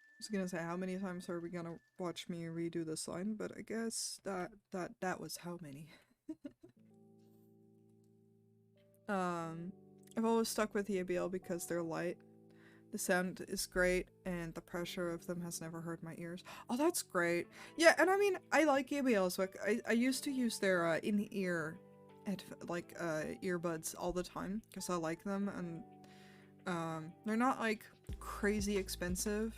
I was gonna say, how many times are we gonna watch me redo this line, but I guess that was how many. I've always stuck with the ABL because they're light. The sound is great, and the pressure of them has never hurt my ears. Oh, that's great. Yeah, and I mean, I like ABLs. Like, I used to use their in-ear earbuds all the time because I like them, and they're not like crazy expensive.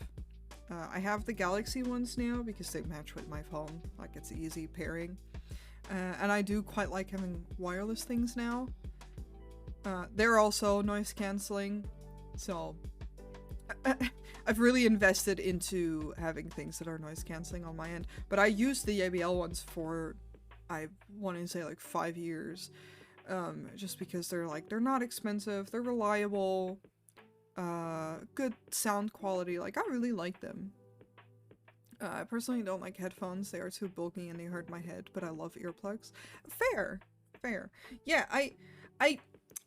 I have the Galaxy ones now because they match with my phone. Like, it's easy pairing. And I do quite like having wireless things now. They're also noise cancelling, so I've really invested into having things that are noise cancelling on my end. But I used the ABL ones for, I want to say, like 5 years, just because they're not expensive, they're reliable, good sound quality. Like, I really like them. I personally don't like headphones. They are too bulky and they hurt my head, but I love earplugs. Fair. Yeah,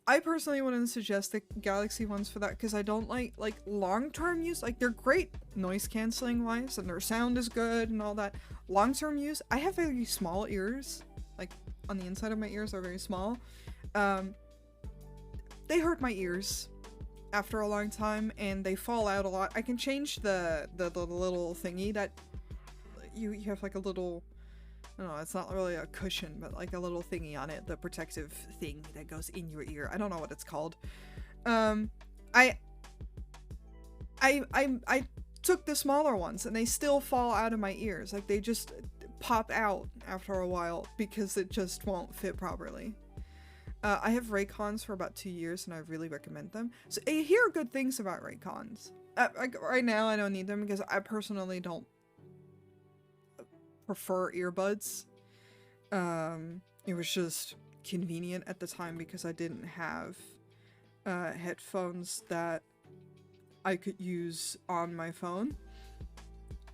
I personally wouldn't suggest the Galaxy ones for that because I don't like long-term use. Like they're great noise canceling wise and their sound is good and all that. Long-term use, I have very small ears. Like on the inside of my ears are very small. They hurt my ears after a long time and they fall out a lot. I can change the little thingy that you have like a little, I don't know, it's not really a cushion, but like a little thingy on it, the protective thing that goes in your ear. I don't know what it's called. I took the smaller ones and they still fall out of my ears. Like they just pop out after a while because it just won't fit properly. I have Raycons for about 2 years and I really recommend them. So I hear good things about Raycons. Like right now I don't need them because I personally don't prefer earbuds. It was just convenient at the time because I didn't have headphones that I could use on my phone,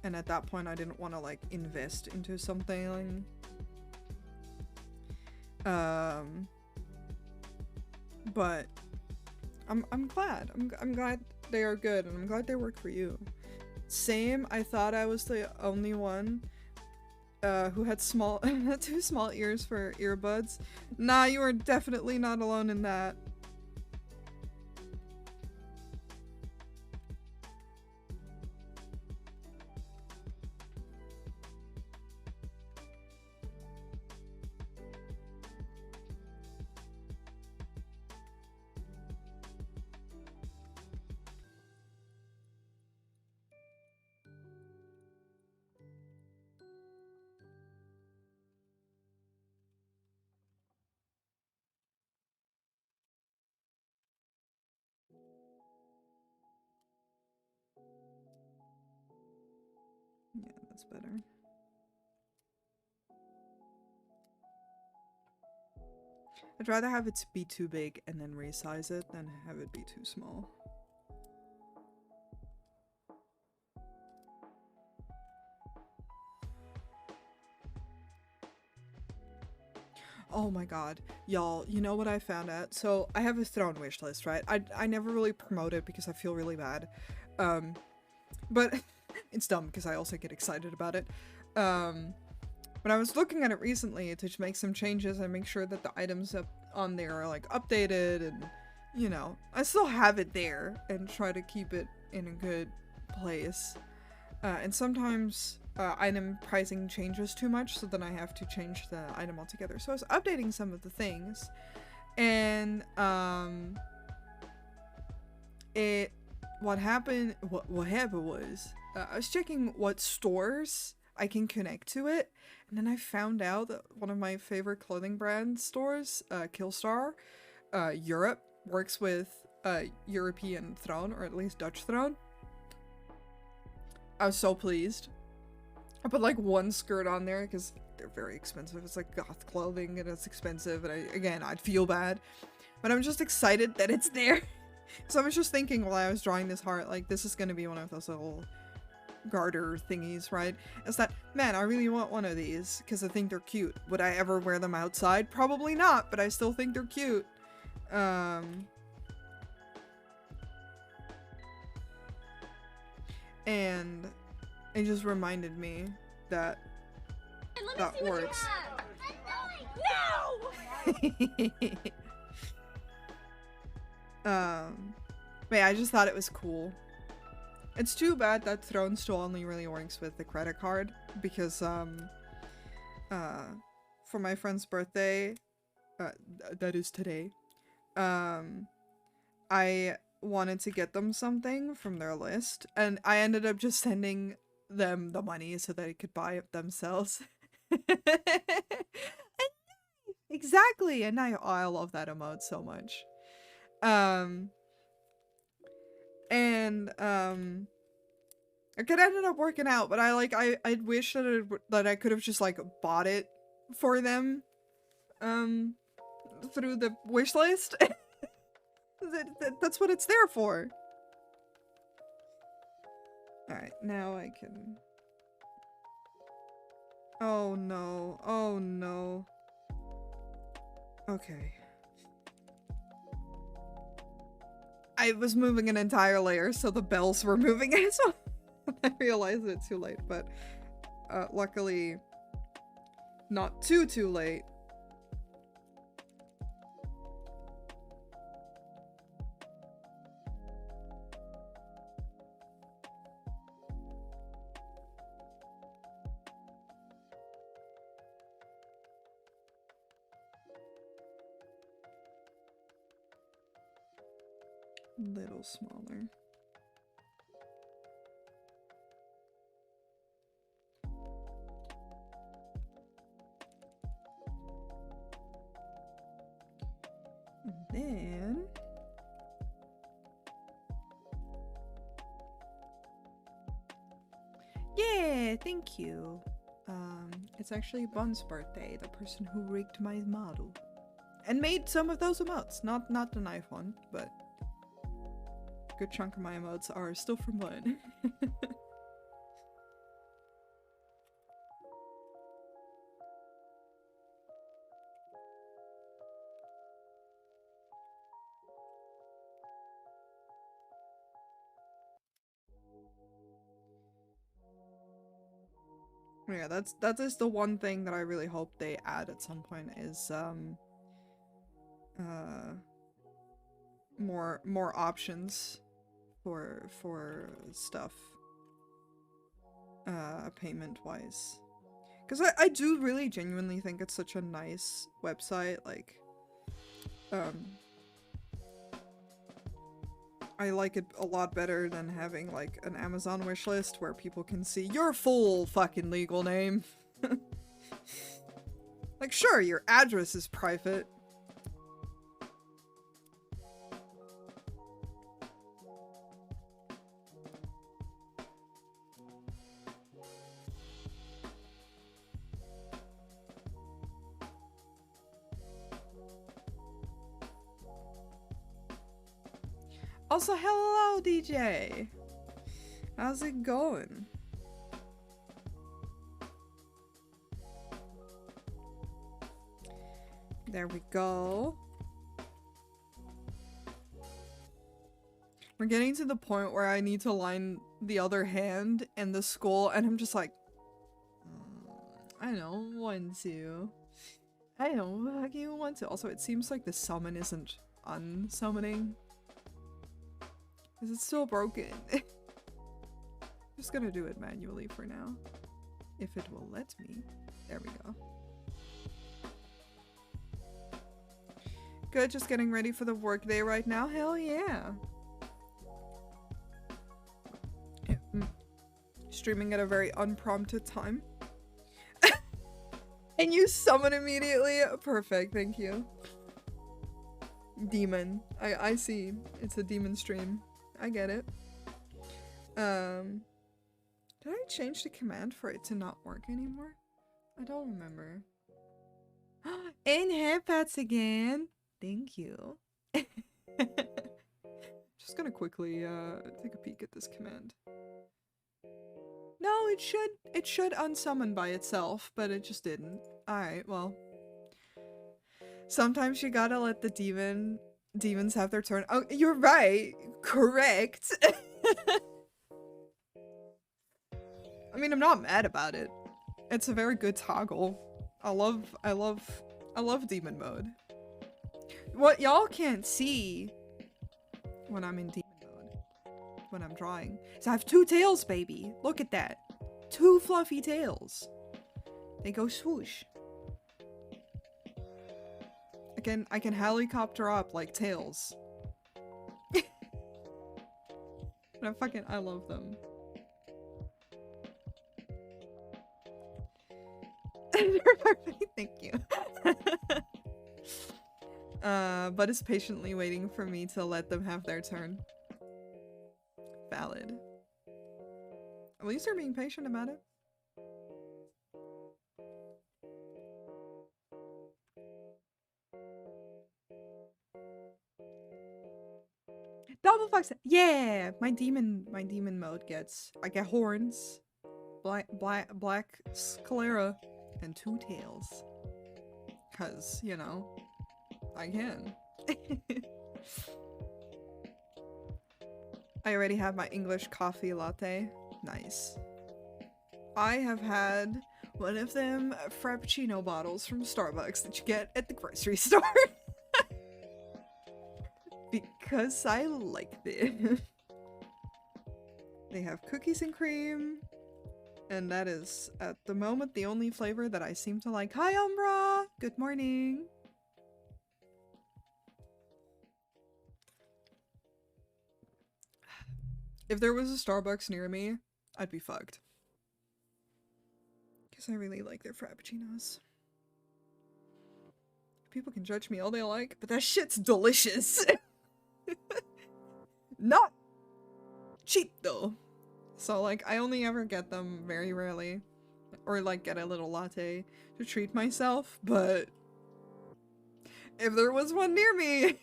and at that point I didn't want to like invest into something. But I'm glad. I'm glad they are good and I'm glad they work for you. Same, I thought I was the only one who had too small ears for earbuds. Nah, you are definitely not alone in that. Yeah, that's better. I'd rather have it be too big and then resize it than have it be too small. Oh my god, y'all, you know what I found out? So I have a Throne wish list, right? I never really promote it because I feel really bad. But it's dumb because I also get excited about it. But I was looking at it recently to make some changes and make sure that the items up on there are like updated and, you know, I still have it there and try to keep it in a good place. And sometimes item pricing changes too much, so then I have to change the item altogether. So I was updating some of the things, and what happened was I was checking what stores I can connect to it, and then I found out that one of my favorite clothing brand stores, Killstar, Europe, works with European Throne, or at least Dutch Throne. I was so pleased. I put like one skirt on there because they're very expensive. It's like goth clothing and it's expensive, and I'd feel bad. But I'm just excited that it's there. So I was just thinking while I was drawing this heart, like this is gonna be one of those little garter thingies, right? It's that, man, I really want one of these because I think they're cute. Would I ever wear them outside? Probably not, but I still think they're cute. And it just reminded me that that works. No! But yeah, I just thought it was cool. It's too bad that Throne still only really works with the credit card because for my friend's birthday, that is today, I wanted to get them something from their list, and I ended up just sending them the money so they could buy it themselves. Exactly, and I love that emote so much. It could ended up working out, but I wish that I could have just like bought it for them through the wish list. That's what it's there for. Alright, now I can... Oh no. Oh no. Okay. I was moving an entire layer, so the bells were moving as well. I realized it too late, but luckily not too late. Little smaller. And then yeah, thank you. It's actually Bun's birthday, the person who rigged my model. And made some of those emotes. Not the knife one, but a good chunk of my emotes are still from Bun. Yeah, that is the one thing that I really hope they add at some point is more options for stuff payment wise, because I do really genuinely think it's such a nice website. Like I like it a lot better than having like an Amazon wishlist where people can see your full fucking legal name. Like, sure, your address is private. Also, hello, DJ. How's it going? There we go. We're getting to the point where I need to line the other hand and the skull, and I'm just like, I don't want to. I don't fucking want to. Also, it seems like the summon isn't unsummoning. Is it still broken? Just gonna do it manually for now. If it will let me. There we go. Good, just getting ready for the workday right now. Hell yeah. Streaming at a very unprompted time. And you summon immediately? Perfect, thank you. Demon. I see. It's a demon stream. I get it. Did I change the command for it to not work anymore? I don't remember. And headpats again. Thank you. Just gonna quickly take a peek at this command. No, it should unsummon by itself, but it just didn't. Alright, well. Sometimes you gotta let the demons have their turn. Oh, you're right. Correct. I mean, I'm not mad about it. It's a very good toggle. I love demon mode. What y'all can't see when I'm in demon mode, when I'm drawing, so I have two tails, baby. Look at that. Two fluffy tails. They go swoosh. I can helicopter up like tails. And I love them. Thank you. But is patiently waiting for me to let them have their turn. Valid. At least they're being patient about it. Double fox. Yeah, my demon mode gets. I get horns, black sclera, and two tails. Cause you know, I can. I already have my English coffee latte. Nice. I have had one of them Frappuccino bottles from Starbucks that you get at the grocery store. Because I like them. They have cookies and cream. And that is, at the moment, the only flavor that I seem to like. Hi, Umbra! Good morning! If there was a Starbucks near me, I'd be fucked. Because I really like their Frappuccinos. People can judge me all they like, but that shit's delicious! Not cheap, though. So, like, I only ever get them very rarely. Or, like, get a little latte to treat myself, but if there was one near me,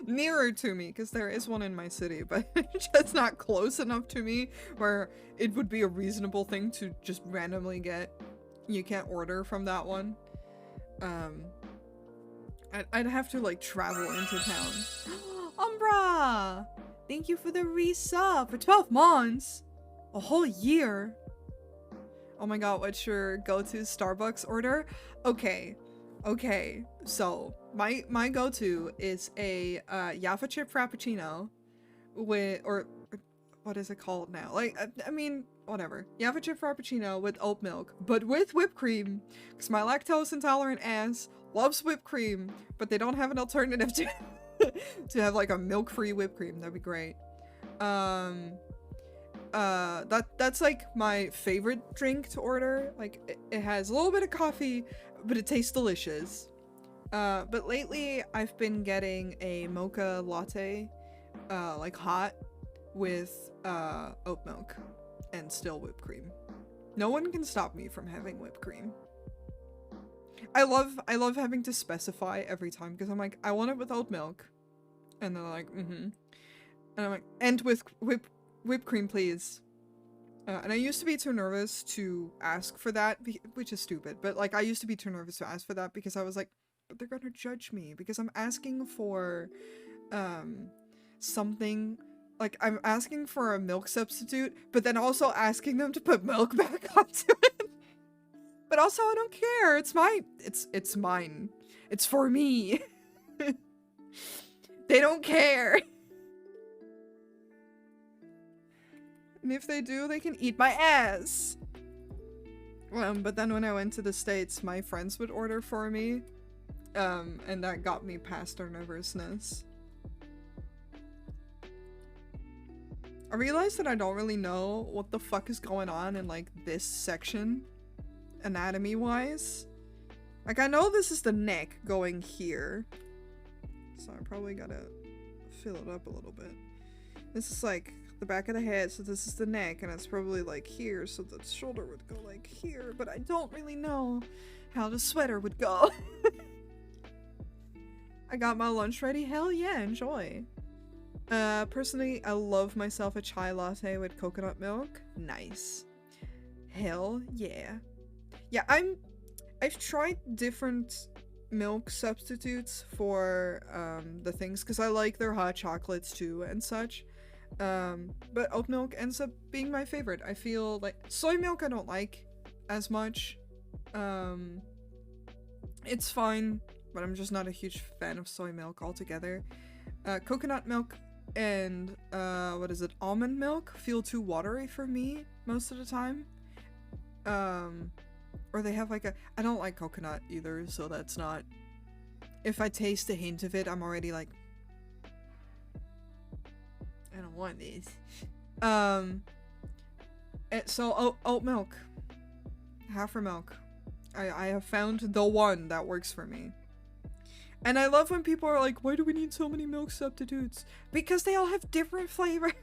nearer to me, because there is one in my city, but it's just not close enough to me where it would be a reasonable thing to just randomly get. You can't order from that one. I'd have to, like, travel into town. Umbra! Thank you for the resub for 12 months! A whole year! Oh my god, what's your go-to Starbucks order? Okay. Okay. So, my go-to is a Java chip Frappuccino with, or what is it called now? Like, I mean, whatever. Java chip Frappuccino with oat milk, but with whipped cream. Because my lactose intolerant ass loves whipped cream, but they don't have an alternative to to have like a milk-free whipped cream. That'd be great. That's like my favorite drink to order. Like, it has a little bit of coffee, but it tastes delicious. But lately I've been getting a mocha latte, like hot, with oat milk and still whipped cream. No one can stop me from having whipped cream. I love having to specify every time, because I'm like, I want it with oat milk. And they're like, and I'm like, and with whipped cream, please. And I used to be too nervous to ask for that, which is stupid, but like, I used to be too nervous to ask for that because I was like, but they're gonna judge me because I'm asking for, something, like, I'm asking for a milk substitute, but then also asking them to put milk back onto it. But also, I don't care. It's mine. It's mine. It's for me. They don't care. And if they do, they can eat my ass. But then when I went to the States, my friends would order for me. And that got me past their nervousness. I realized that I don't really know what the fuck is going on in, like, this section. Anatomy-wise. Like, I know this is the neck going here. So I probably gotta fill it up a little bit. This is, like, the back of the head, so this is the neck, and it's probably, like, here, so the shoulder would go, like, here. But I don't really know how the sweater would go. I got my lunch ready? Hell yeah, enjoy. Personally, I love myself a chai latte with coconut milk. Nice. Hell yeah. Yeah, I've tried different milk substitutes for the things, because I like their hot chocolates too and such. But oat milk ends up being my favorite. I feel like soy milk I don't like as much. It's fine, but I'm just not a huge fan of soy milk altogether. Coconut milk and what is it, almond milk feel too watery for me most of the time. Or they have like I don't like coconut either, so that's not, if I taste a hint of it, I'm already like, I don't want this. So oat milk, heifer milk. I have found the one that works for me. And I love when people are like, why do we need so many milk substitutes? Because they all have different flavors.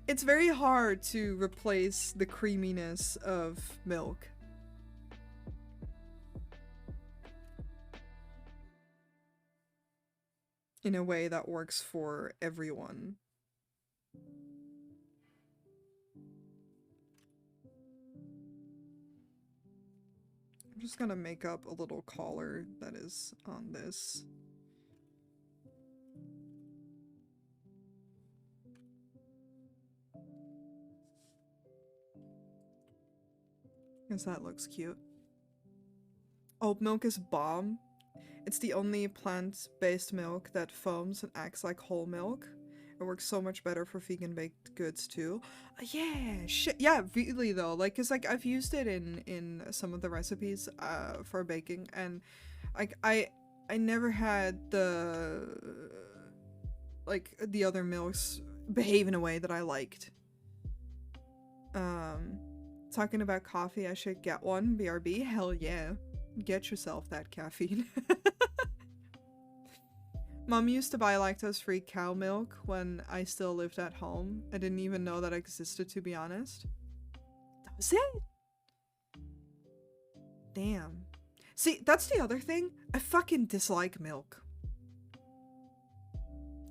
It's very hard to replace the creaminess of milk. In a way that works for everyone. I'm just gonna make up a little collar that is on this. Because that looks cute. Oat milk is bomb. It's the only plant-based milk that foams and acts like whole milk. It works so much better for vegan baked goods too. Yeah, shit. Yeah, really though. Like, cause like I've used it in some of the recipes for baking, and like I never had the other milks behave in a way that I liked. Talking about coffee, I should get one. BRB, hell yeah. Get yourself that caffeine. Mom used to buy lactose-free cow milk when I still lived at home. I didn't even know that existed, to be honest. That was it. Damn. See, that's the other thing. I fucking dislike milk.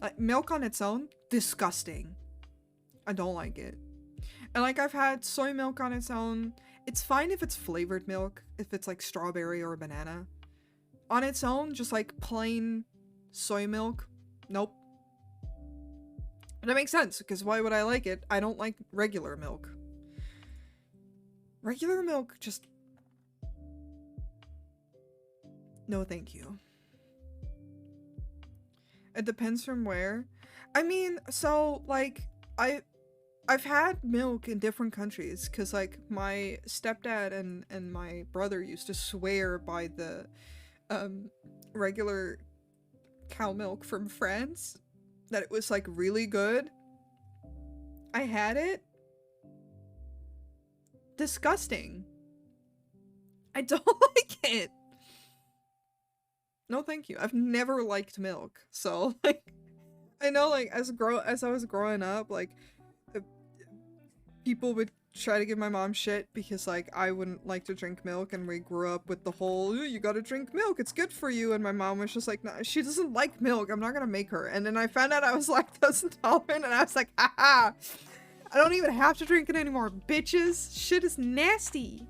Like, milk on its own, disgusting. I don't like it. And like, I've had soy milk on its own. It's fine if it's flavored milk, if it's like strawberry or banana. On its own, just like plain soy milk, nope. But that makes sense, because why would I like it? I don't like regular milk. Regular milk, just... no thank you. It depends from where. I mean, so, like, I've had milk in different countries, because, like, my stepdad and my brother used to swear by the, regular cow milk from France, that it was, like, really good. I had it. Disgusting. I don't like it. No thank you. I've never liked milk, so, like, I know, like, as I was growing up, like, people would try to give my mom shit because, like, I wouldn't like to drink milk, and we grew up with the whole, you gotta drink milk, it's good for you, and my mom was just like, no, she doesn't like milk, I'm not gonna make her. And then I found out I was lactose intolerant, and I was like, haha, I don't even have to drink it anymore, bitches. Shit is nasty.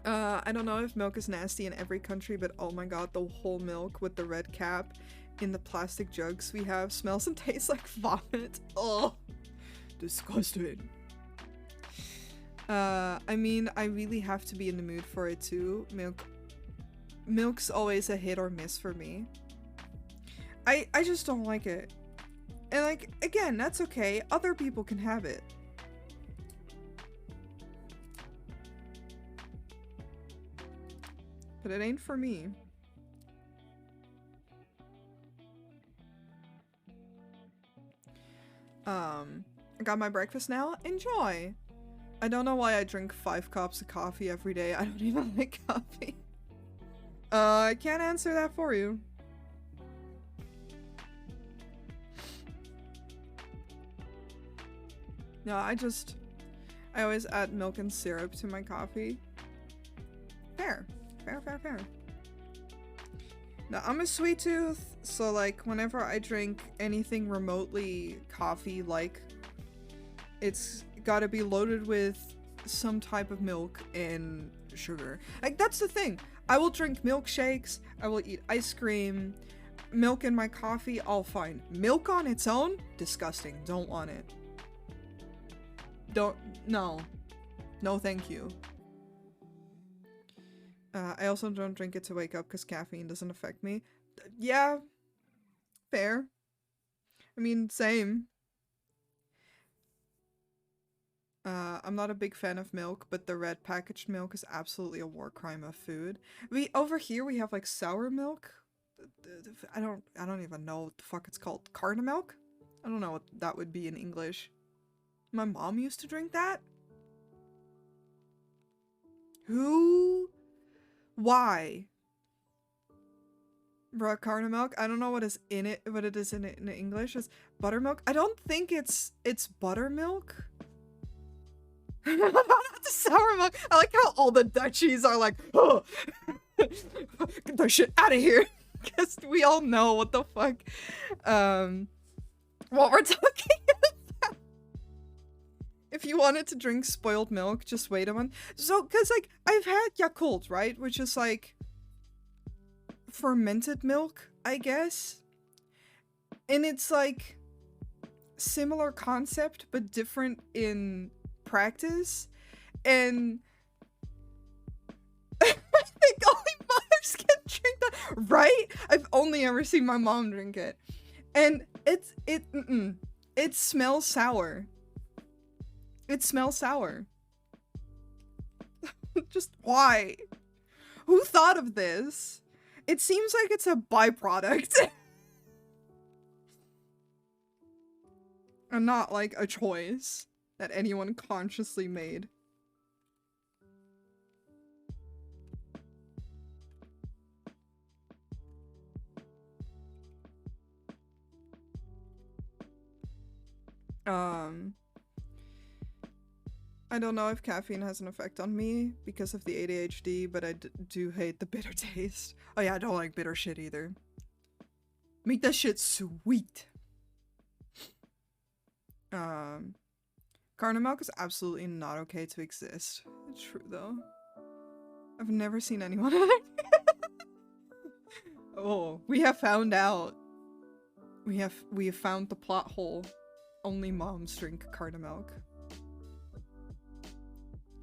I don't know if milk is nasty in every country, but oh my god, the whole milk with the red cap in the plastic jugs we have smells and tastes like vomit. Oh, disgusting. I mean, I really have to be in the mood for it too. Milk's always a hit or miss for me. I just don't like it. And like, again, that's okay. Other people can have it. But it ain't for me. I got my breakfast now. Enjoy! I don't know why I drink 5 cups of coffee every day. I don't even like coffee. I can't answer that for you. No, I always add milk and syrup to my coffee. Fair. Fair. Now, I'm a sweet tooth, so like whenever I drink anything remotely coffee-like, it's gotta be loaded with some type of milk and sugar. Like, that's the thing. I will drink milkshakes, I will eat ice cream, milk in my coffee, all fine. Milk on its own? Disgusting. Don't want it. No. No thank you. I also don't drink it to wake up because caffeine doesn't affect me. Yeah. Fair. I mean, same. I'm not a big fan of milk, but the red packaged milk is absolutely a war crime of food. Over here we have like sour milk. I don't even know what the fuck it's called. Carna milk? I don't know what that would be in English. My mom used to drink that? Who? Why? Bruh, carna milk? I don't know what is in it, what it is in English. It's buttermilk? I don't think it's buttermilk. Not the sour milk. I like how all the Dutchies are like, oh, get that shit out of here. Because we all know what the fuck, what we're talking about. If you wanted to drink spoiled milk, just wait a month. So, because, like, I've had Yakult, right? Which is, like, fermented milk, I guess. And it's, like, similar concept, but different in practice, and I think only mothers can drink that, right? I've only ever seen my mom drink it, and it smells sour. It smells sour. Just why? Who thought of this? It seems like it's a byproduct. And not like a choice that anyone consciously made. I don't know if caffeine has an effect on me because of the ADHD, but I do hate the bitter taste. Oh yeah, I don't like bitter shit either. Make that shit sweet. Carna milk is absolutely not okay to exist. It's true though. I've never seen anyone. Oh, we have found out. We have found the plot hole. Only moms drink Carna milk.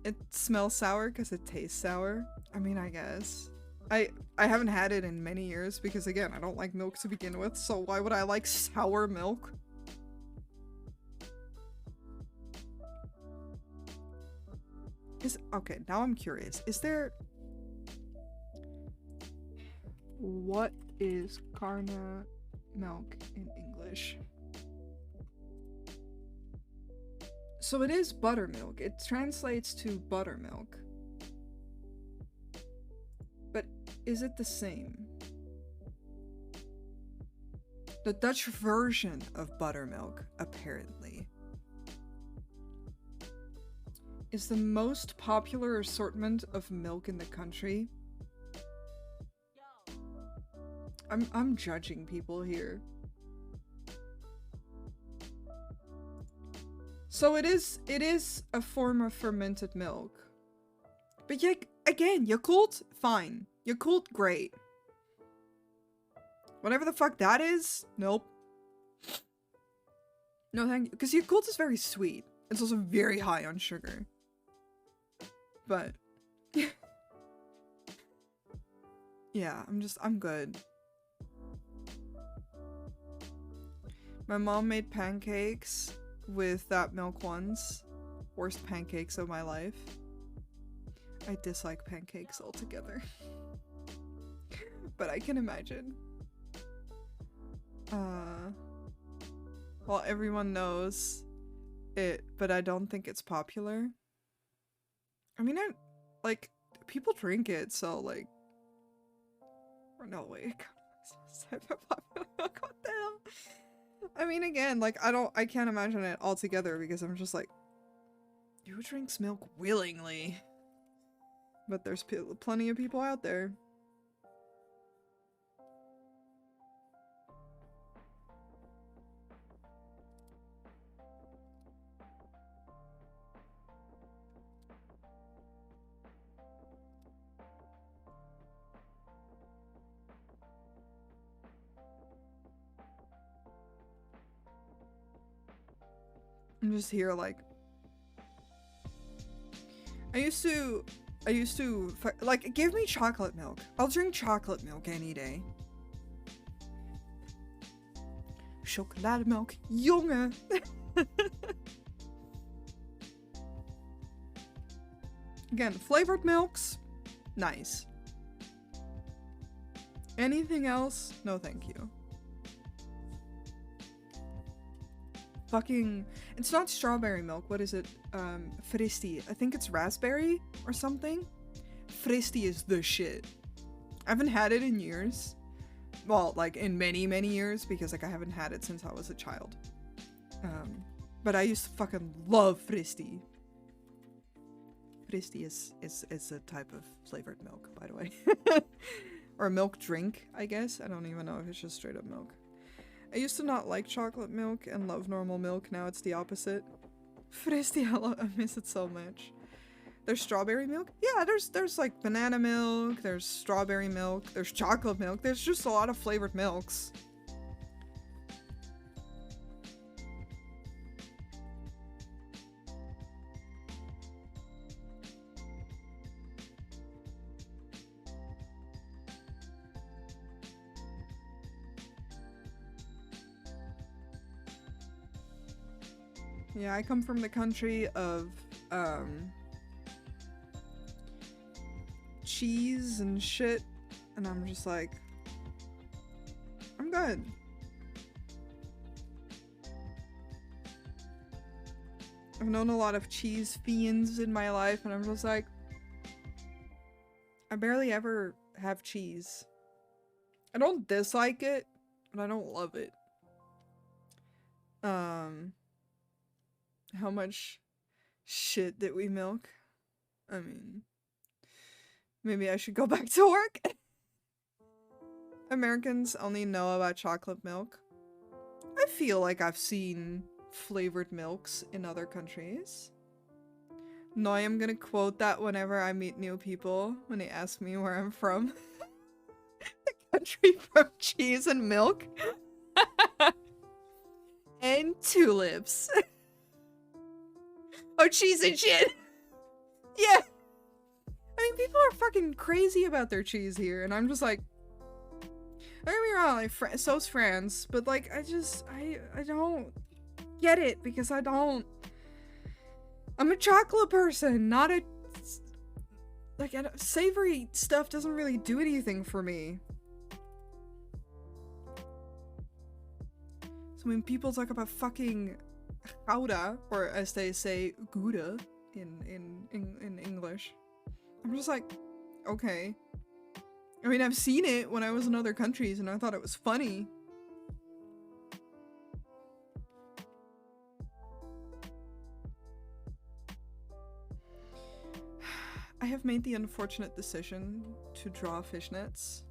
It smells sour because it tastes sour. I mean, I guess. I haven't had it in many years because, again, I don't like milk to begin with, so why would I like sour milk? Okay, now I'm curious. Is there... What is Carna milk in English? So it is buttermilk. It translates to buttermilk. But is it the same? The Dutch version of buttermilk, apparently, is the most popular assortment of milk in the country. I'm judging people here. So it is a form of fermented milk. But yeah, again, Yakult, fine. Yakult, great. Whatever the fuck that is, nope. No thank you. Because Yakult is very sweet. It's also very high on sugar. But yeah, I'm good. My mom made pancakes with that milk once. Worst pancakes of my life. I dislike pancakes altogether. But I can imagine. Well, everyone knows it, but I don't think it's popular. I mean, like, people drink it, so, like... Or no, wait. What the hell? I mean, again, like, I can't imagine it altogether because I'm just like, who drinks milk willingly? But there's plenty of people out there. I'm just here like I used to like, give me chocolate milk. I'll drink chocolate milk any day. Chocolademelk, jongen. Again, flavored milks, nice. Anything else? No thank you. Fucking, it's not strawberry milk, what is it? Fristi. I think it's raspberry or something. Fristi is the shit. I haven't had it in years. Well, like in many, many years, because like I haven't had it since I was a child. But I used to fucking love Fristi. Fristi is a type of flavored milk, by the way. Or a milk drink, I guess. I don't even know if it's just straight up milk. I used to not like chocolate milk and love normal milk. Now it's the opposite. Fristi, I miss it so much. There's strawberry milk? Yeah, there's like banana milk, there's strawberry milk, there's chocolate milk. There's just a lot of flavored milks. Yeah, I come from the country of, cheese and shit, and I'm just like, I'm good. I've known a lot of cheese fiends in my life, and I'm just like, I barely ever have cheese. I don't dislike it, but I don't love it. How much shit did we milk? I mean, maybe I should go back to work. Americans only know about chocolate milk. I feel like I've seen flavored milks in other countries. No, I am gonna quote that whenever I meet new people when they ask me where I'm from. The country from cheese and milk. And tulips. Oh, cheese and shit. Yeah. I mean, people are fucking crazy about their cheese here, and I'm just like, don't get me wrong, like, so's France, but like, I don't get it, because I'm a chocolate person, not a, like, savory stuff doesn't really do anything for me. So when people talk about fucking gouda, or as they say, gouda in English, I'm just like, okay. I mean, I've seen it when I was in other countries, and I thought it was funny. I have made the unfortunate decision to draw fishnets.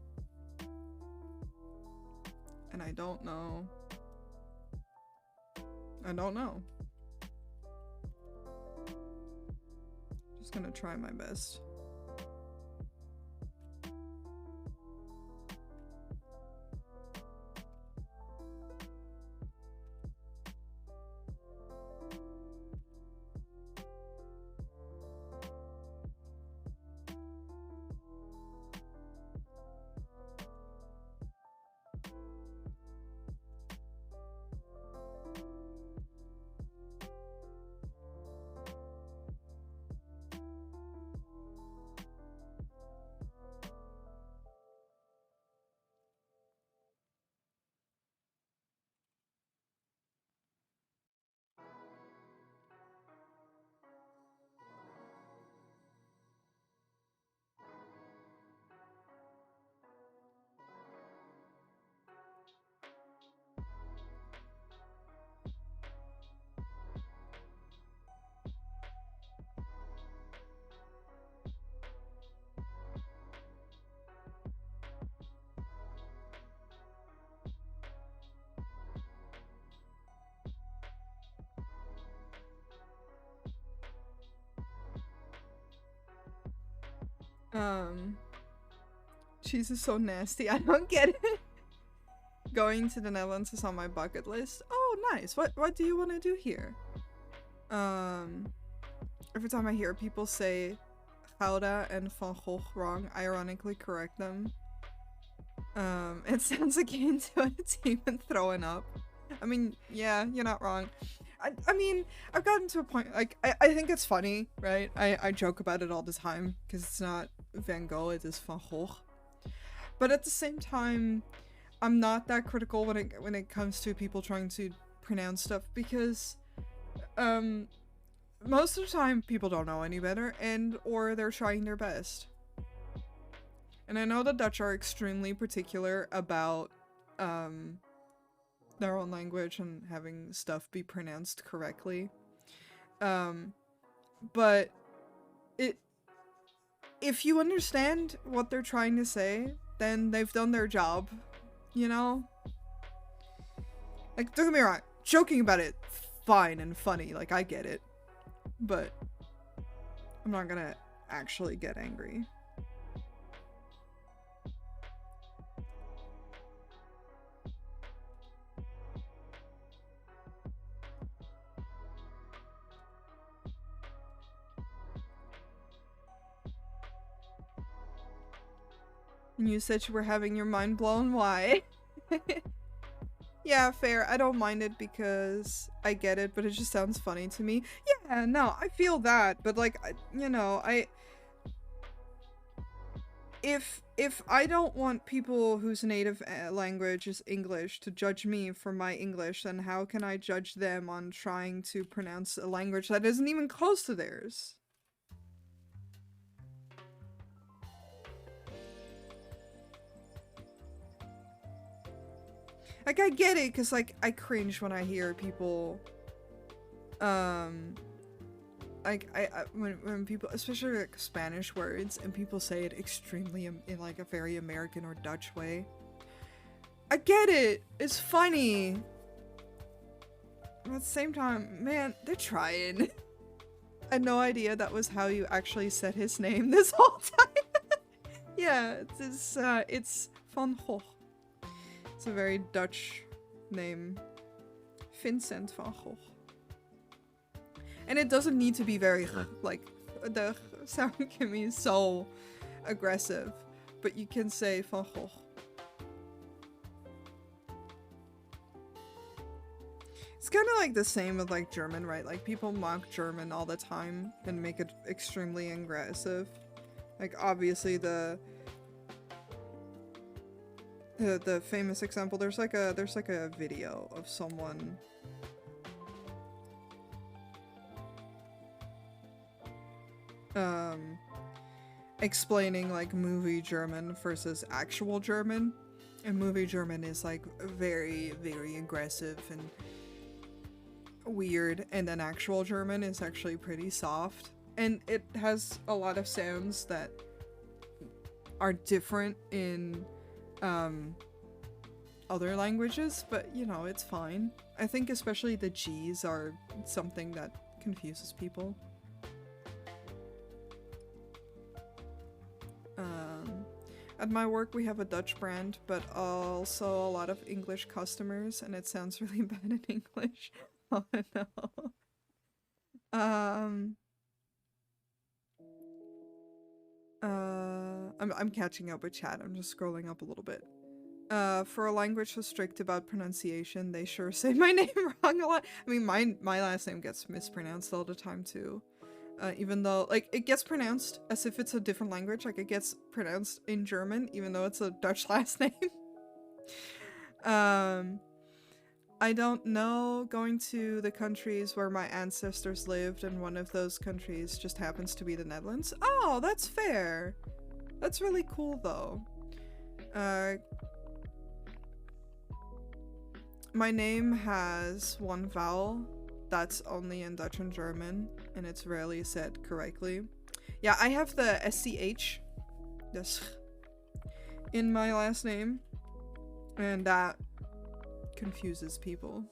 And I don't know. Just gonna try my best. Cheese is so nasty. I don't get it. Going to the Netherlands is on my bucket list. Oh, nice. What do you want to do here? Every time I hear people say Gouda and Van Gogh wrong, I ironically correct them. It sounds akin to a demon throwing up. I mean, yeah, you're not wrong. I mean, I've gotten to a point, like, I think it's funny, right? I joke about it all the time, because it's not Van Gogh, it is Van Gogh. But at the same time, I'm not that critical when it comes to people trying to pronounce stuff, because, most of the time, people don't know any better, or they're trying their best. And I know the Dutch are extremely particular about, their own language and having stuff be pronounced correctly. But if you understand what they're trying to say, then they've done their job, you know? Like, don't get me wrong, joking about it, fine and funny, like, I get it. But I'm not gonna actually get angry. You said you were having your mind blown, why? Yeah, fair. I don't mind it because I get it, but it just sounds funny to me. Yeah, no, I feel that, but like, you know, if I don't want people whose native language is English to judge me for my English, then how can I judge them on trying to pronounce a language that isn't even close to theirs? Like, I get it, because, like, I cringe when I hear people, like, when people, especially, like, Spanish words, and people say it extremely, in, like, a very American or Dutch way. I get it! It's funny! But at the same time, man, they're trying. I had no idea that was how you actually said his name this whole time. Yeah, it's Van Gogh. It's a very Dutch name. Vincent van Gogh. And it doesn't need to be very, like, the sound can be so aggressive. But you can say Van Gogh. It's kind of like the same with, like, German, right? Like, people mock German all the time and make it extremely aggressive. Like, obviously the famous example, there's like a video of someone explaining like movie German versus actual German, and movie German is like very, very aggressive and weird, and then actual German is actually pretty soft, and it has a lot of sounds that are different in other languages, but you know, it's fine. I think especially the G's are something that confuses people. At my work we have a Dutch brand, but also a lot of English customers, and it sounds really bad in English. Oh no. I'm catching up with chat. I'm just scrolling up a little bit. For a language so strict about pronunciation, they sure say my name wrong a lot. I mean, my last name gets mispronounced all the time too. Even though, like, it gets pronounced as if it's a different language. Like, it gets pronounced in German, even though it's a Dutch last name. I don't know, going to the countries where my ancestors lived, and one of those countries just happens to be the Netherlands. Oh, that's fair. That's really cool, though. My name has one vowel that's only in Dutch and German, and it's rarely said correctly. Yeah, I have the SCH, this, in my last name, and that confuses people.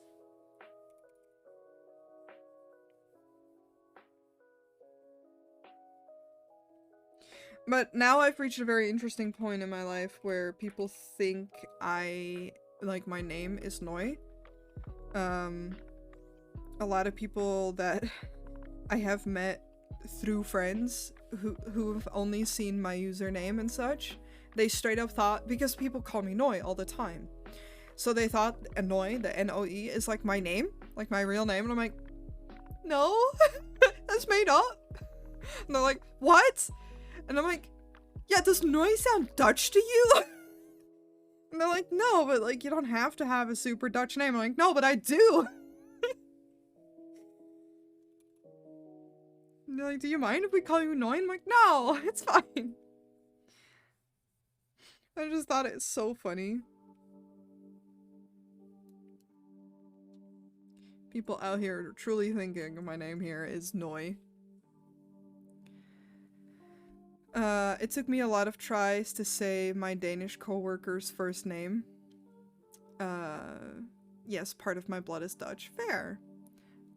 But now I've reached a very interesting point in my life where people think like, my name is Noi. A lot of people that I have met through friends who've only seen my username and such, they straight up thought, because people call me Noi all the time, so they thought Noi, the N-O-E, is like my name, like my real name, and I'm like, no, that's made up. And they're like, what? And I'm like, yeah, does Noi sound Dutch to you? And they're like, no, but like, you don't have to have a super Dutch name. I'm like, no, but I do. And they're like, do you mind if we call you Noi? I'm like, no, it's fine. I just thought it's so funny. People out here are truly thinking my name here is Noi. It took me a lot of tries to say my Danish co-worker's first name. Yes, part of my blood is Dutch. Fair.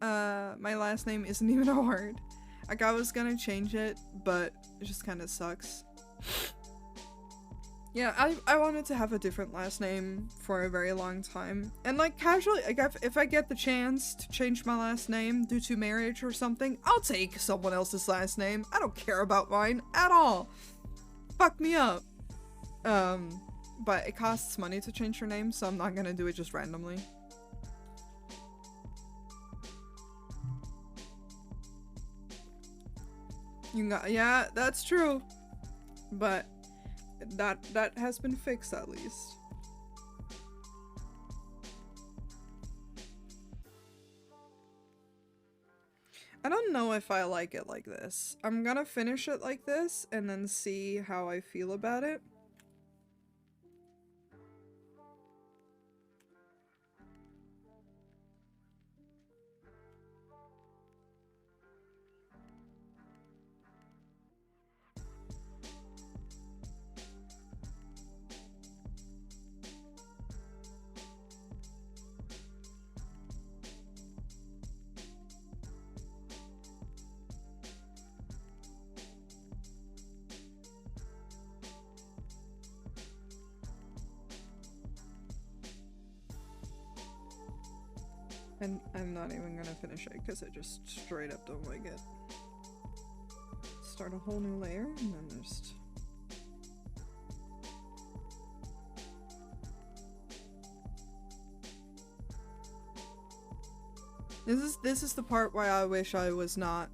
My last name isn't even a word. Like, I was gonna change it, but it just kind of sucks. Yeah, I wanted to have a different last name for a very long time. And like, casually, like, if I get the chance to change my last name due to marriage or something, I'll take someone else's last name. I don't care about mine at all. Fuck me up. but it costs money to change your name, so I'm not gonna do it just randomly. Yeah, that's true. But that has been fixed at least. I don't know if I like it like this. I'm gonna finish it like this and then see how I feel about it. And I'm not even gonna finish it because I just straight up don't like it. Start a whole new layer and then just... This is the part where I wish I was not...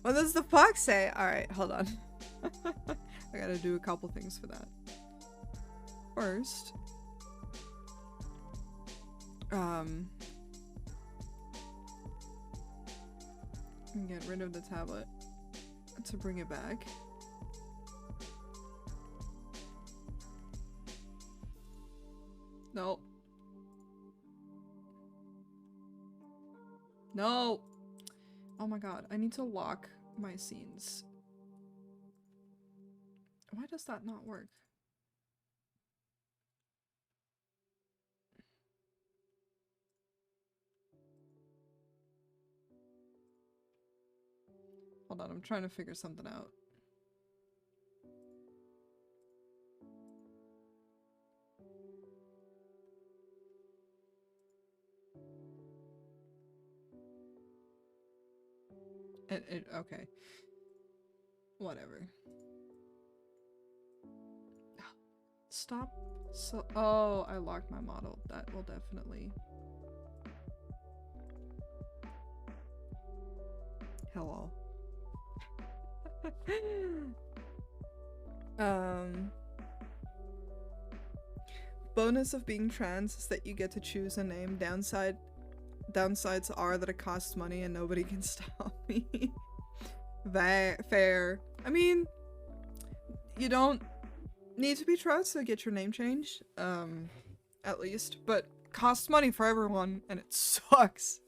What does the fuck say? Alright, hold on. I gotta do a couple things for that. First... get rid of the tablet to bring it back. No. No! Oh my god, I need to lock my scenes. Why does that not work? Hold on, I'm trying to figure something out. Okay. Whatever. Stop. So, oh, I locked my model. That will definitely... Hello. Bonus of being trans is that you get to choose a name. Downsides are that it costs money and nobody can stop me. Fair. I mean, you don't need to be trans to get your name changed, at least, but it costs money for everyone and it sucks.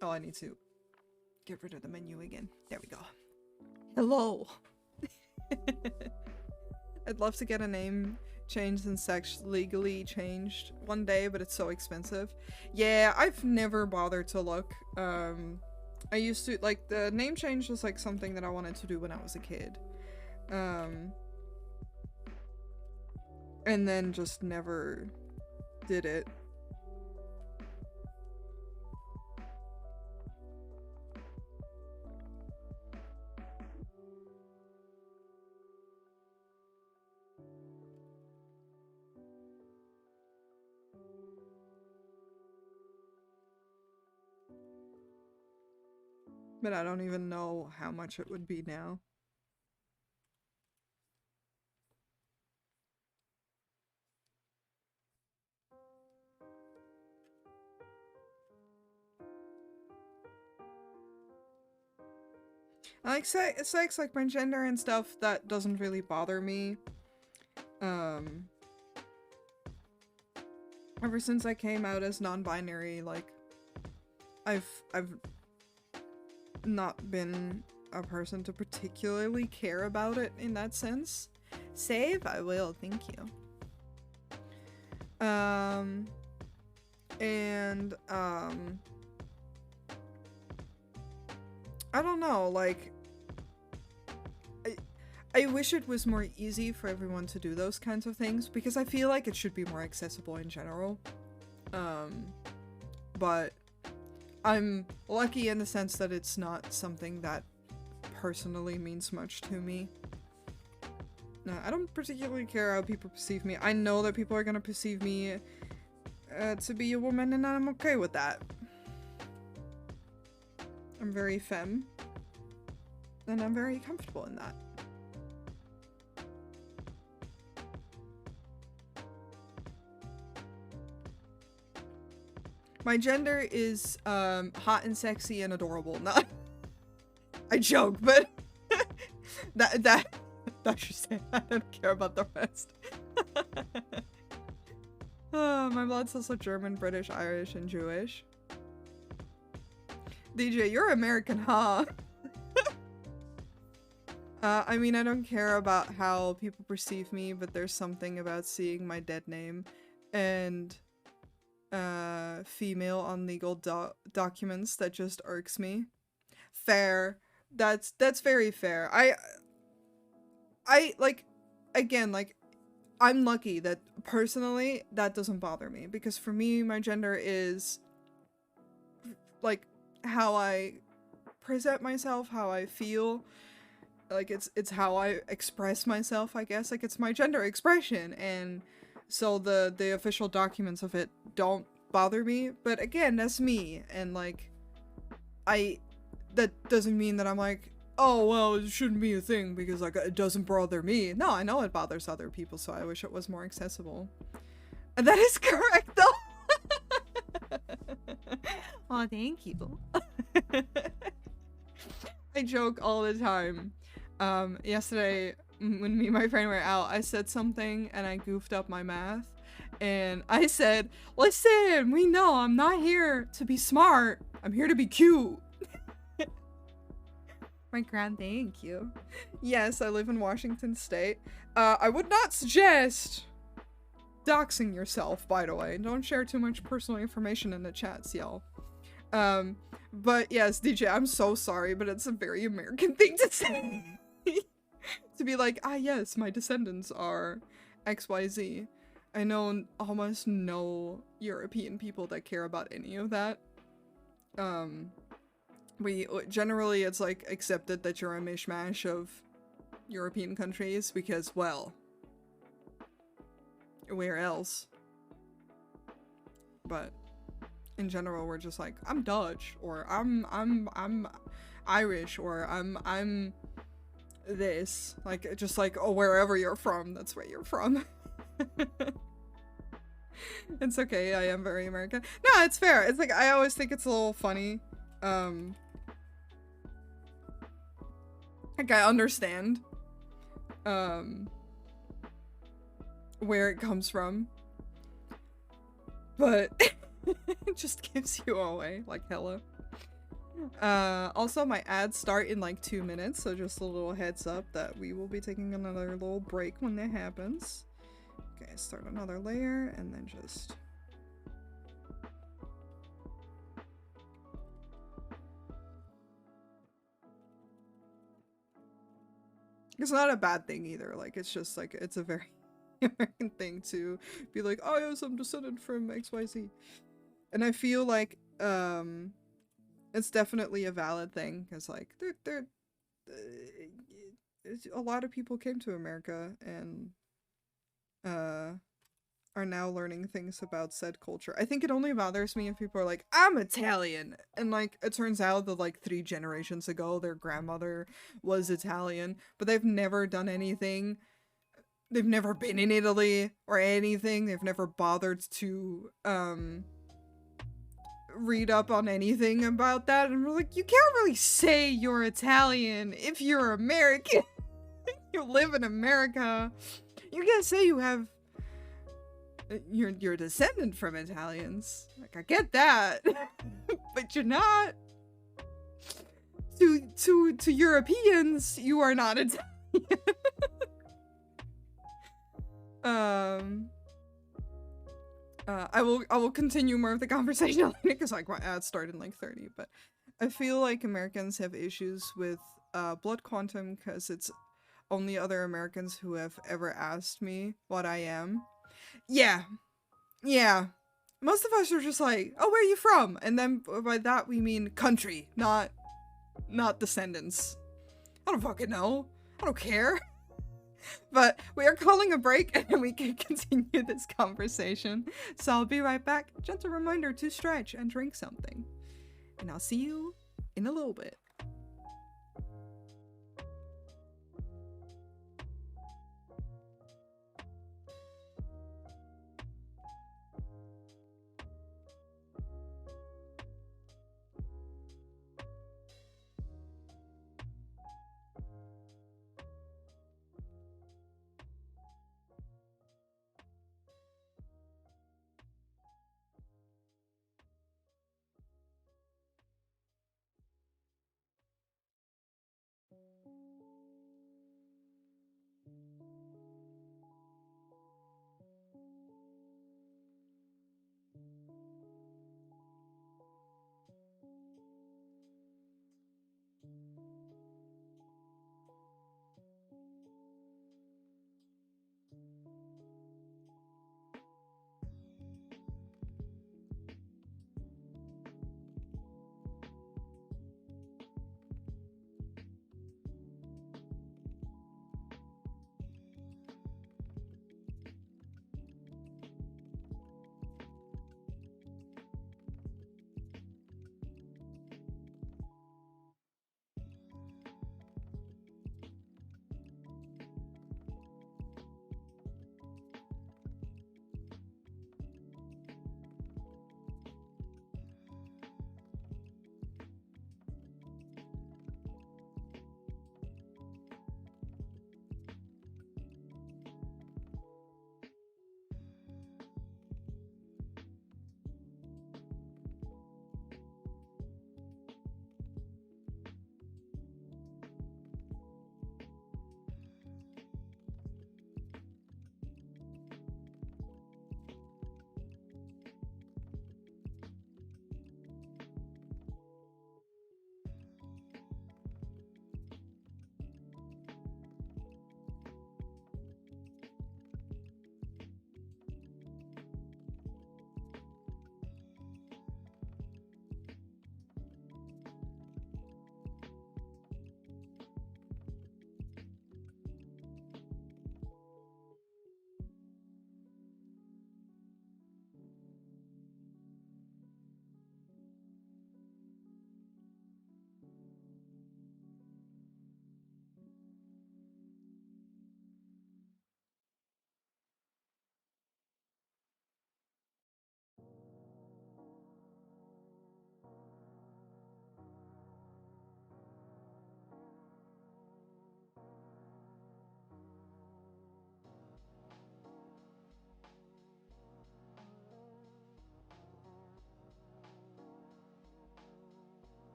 Oh, I need to get rid of the menu again. There we go. Hello. I'd love to get a name changed and sex legally changed one day, but it's so expensive. Yeah, I've never bothered to look. I used to, like, the name change was like something that I wanted to do when I was a kid. And then just never did it. But I don't even know how much it would be now. I like sex, like my gender and stuff, that doesn't really bother me. Ever since I came out as non-binary, like, I've not been a person to particularly care about it in that sense. Save? I will, thank you. I don't know, like, I wish it was more easy for everyone to do those kinds of things, because I feel like it should be more accessible in general. But I'm lucky in the sense that it's not something that personally means much to me. No, I don't particularly care how people perceive me. I know that people are gonna perceive me to be a woman, and I'm okay with that. I'm very femme, and I'm very comfortable in that. My gender is hot and sexy and adorable. Not I joke, but that should say I don't care about the rest. My blood's also German, British, Irish, and Jewish. DJ, you're American, huh? I mean, I don't care about how people perceive me, but there's something about seeing my dead name and female on legal documents that just irks me. Fair. That's very fair. I like, again, like, I'm lucky that personally that doesn't bother me, because for me, my gender is like how I present myself, how I feel. Like, it's how I express myself, I guess. Like, it's my gender expression, and so the official documents of it don't bother me. But again, that's me, and like, that doesn't mean that I'm like, oh, well, it shouldn't be a thing because, like, it doesn't bother me. No, I know it bothers other people, so I wish it was more accessible. And that is correct, though! Oh, thank you. I joke all the time. Yesterday, when me and my friend were out, I said something, and I goofed up my math. And I said, listen, we know I'm not here to be smart. I'm here to be cute. My grand thank you. Yes, I live in Washington State. I would not suggest doxing yourself, by the way. Don't share too much personal information in the chats, y'all. But yes, DJ, I'm so sorry, but it's a very American thing to say. To be like, ah yes, my descendants are XYZ. I know almost no European people that care about any of that. Generally, it's like accepted that you're a mishmash of European countries because, well, where else? But in general, we're just like, I'm Dutch, or I'm Irish, or I'm this, like, just like, oh, wherever you're from, that's where you're from. It's okay, I am very American. No, it's fair. It's like, I always think it's a little funny. Like, I understand where it comes from, but it just gives you away, like, hella. Also, my ads start in like 2 minutes, so just a little heads up that we will be taking another little break when that happens. Okay, start another layer, and then just... It's not a bad thing either, like, it's just like, it's a very American thing to be like, oh yes, I'm descended from XYZ. And I feel like, it's definitely a valid thing, because like, a lot of people came to America and are now learning things about said culture. I think it only bothers me if people are like, I'm Italian, and like, it turns out that like 3 generations ago their grandmother was Italian, but they've never done anything. They've never been in Italy or anything. They've never bothered to read up on anything about that, and we're like, you can't really say you're Italian if you're American. You live in America. You can't say you have you're descendant from Italians. Like, I get that. But you're not. To Europeans, you are not Italian. I will continue more of the conversation later, because like my ads started in like 30, but I feel like Americans have issues with blood quantum because it's only other Americans who have ever asked me what I am. Yeah. Most of us are just like, oh, where are you from? And then by that we mean country, not descendants. I don't fucking know. I don't care. But we are calling a break and we can continue this conversation. So I'll be right back. Gentle reminder to stretch and drink something. And I'll see you in a little bit.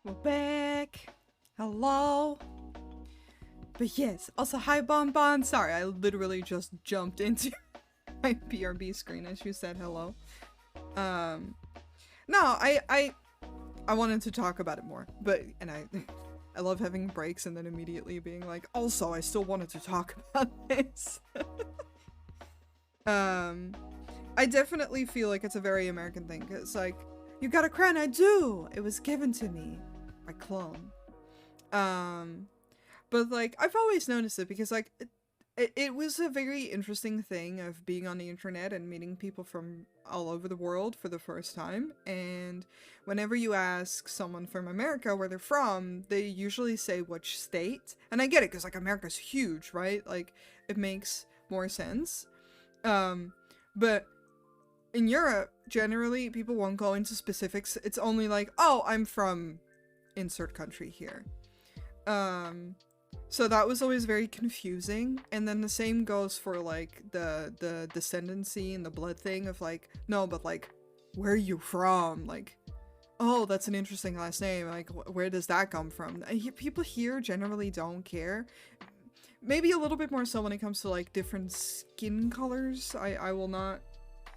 We're back. Hello. But yes, also hi Bon Bon. Sorry, I literally just jumped into my BRB screen as you said hello. No, I wanted to talk about it more, but I love having breaks and then immediately being like, also I still wanted to talk about this. I definitely feel like it's a very American thing. It's like, you got a crown? I do. It was given to me by clone. But like I've always noticed it because like it was a very interesting thing of being on the internet and meeting people from all over the world for the first time. And whenever you ask someone from America where they're from, they usually say which state. And I get it because like America's huge, right? Like it makes more sense. But in Europe, generally people won't go into specifics. It's only like, oh, I'm from insert country here. So that was always very confusing. And then the same goes for like the descendancy and the blood thing of like, no, but like, where are you from? Like, oh, that's an interesting last name. Like, where does that come from? People here generally don't care. Maybe a little bit more so when it comes to like different skin colors. I will not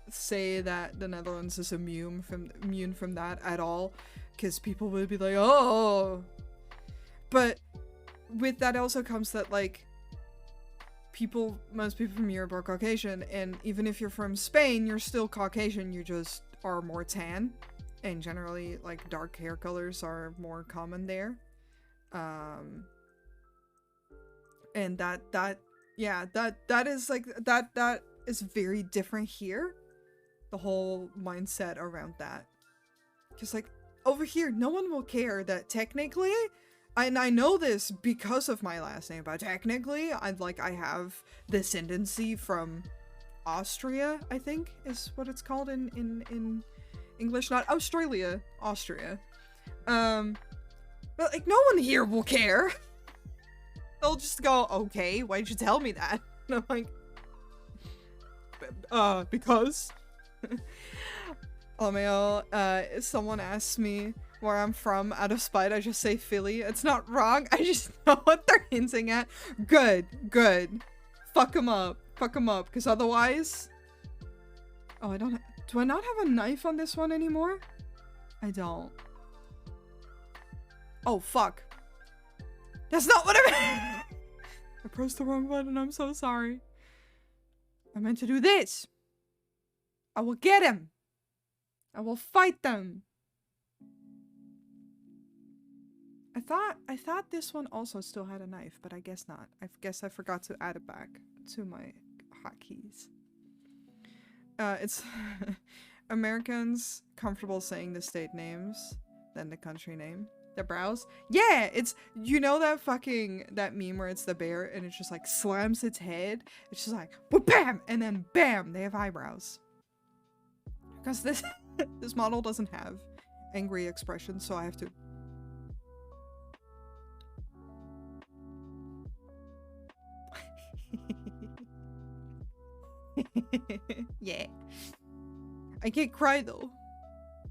say that the Netherlands is immune from that at all, because people would be like, oh. But with that also comes that like most people from Europe are Caucasian, and even if you're from Spain, you're still Caucasian, you just are more tan, and generally like dark hair colors are more common there. And that is like that is very different here, the whole mindset around that, because like over here no one will care that technically, and I know this because of my last name, but technically I have descendancy from Austria, I think is what it's called in English, not Australia, Austria. But like no one here will care. They'll just go, okay, why'd you tell me that? And I'm like, because. Oh man, someone asks me where I'm from out of spite, I just say Philly. It's not wrong, I just know what they're hinting at. Good. Fuck them up, because otherwise... Oh, do I not have a knife on this one anymore? I don't. Oh, fuck. That's not what I meant! I pressed the wrong button, I'm so sorry. I meant to do this. I will get him. I will fight them. I thought this one also still had a knife, but I guess not. I guess I forgot to add it back to my hotkeys. It's Americans comfortable saying the state names than the country name. The brows? Yeah, it's, you know that meme where it's the bear and it just like slams its head? It's just like, bam! And then bam! They have eyebrows. Because this model doesn't have angry expressions, so I have to... Yeah. I can't cry though.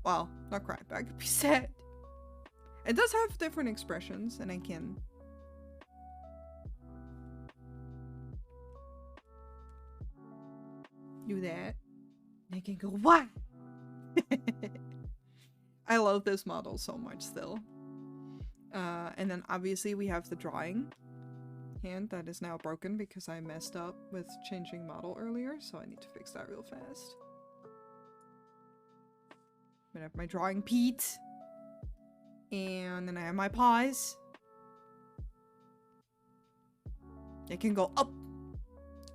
Well, not cry, but I could be sad. It does have different expressions, and I can... do that. And I can go, what? I love this model so much still. And then obviously we have the drawing hand that is now broken because I messed up with changing model earlier, so I need to fix that real fast. I'm gonna have my drawing Pete. And then I have my paws. I can go up.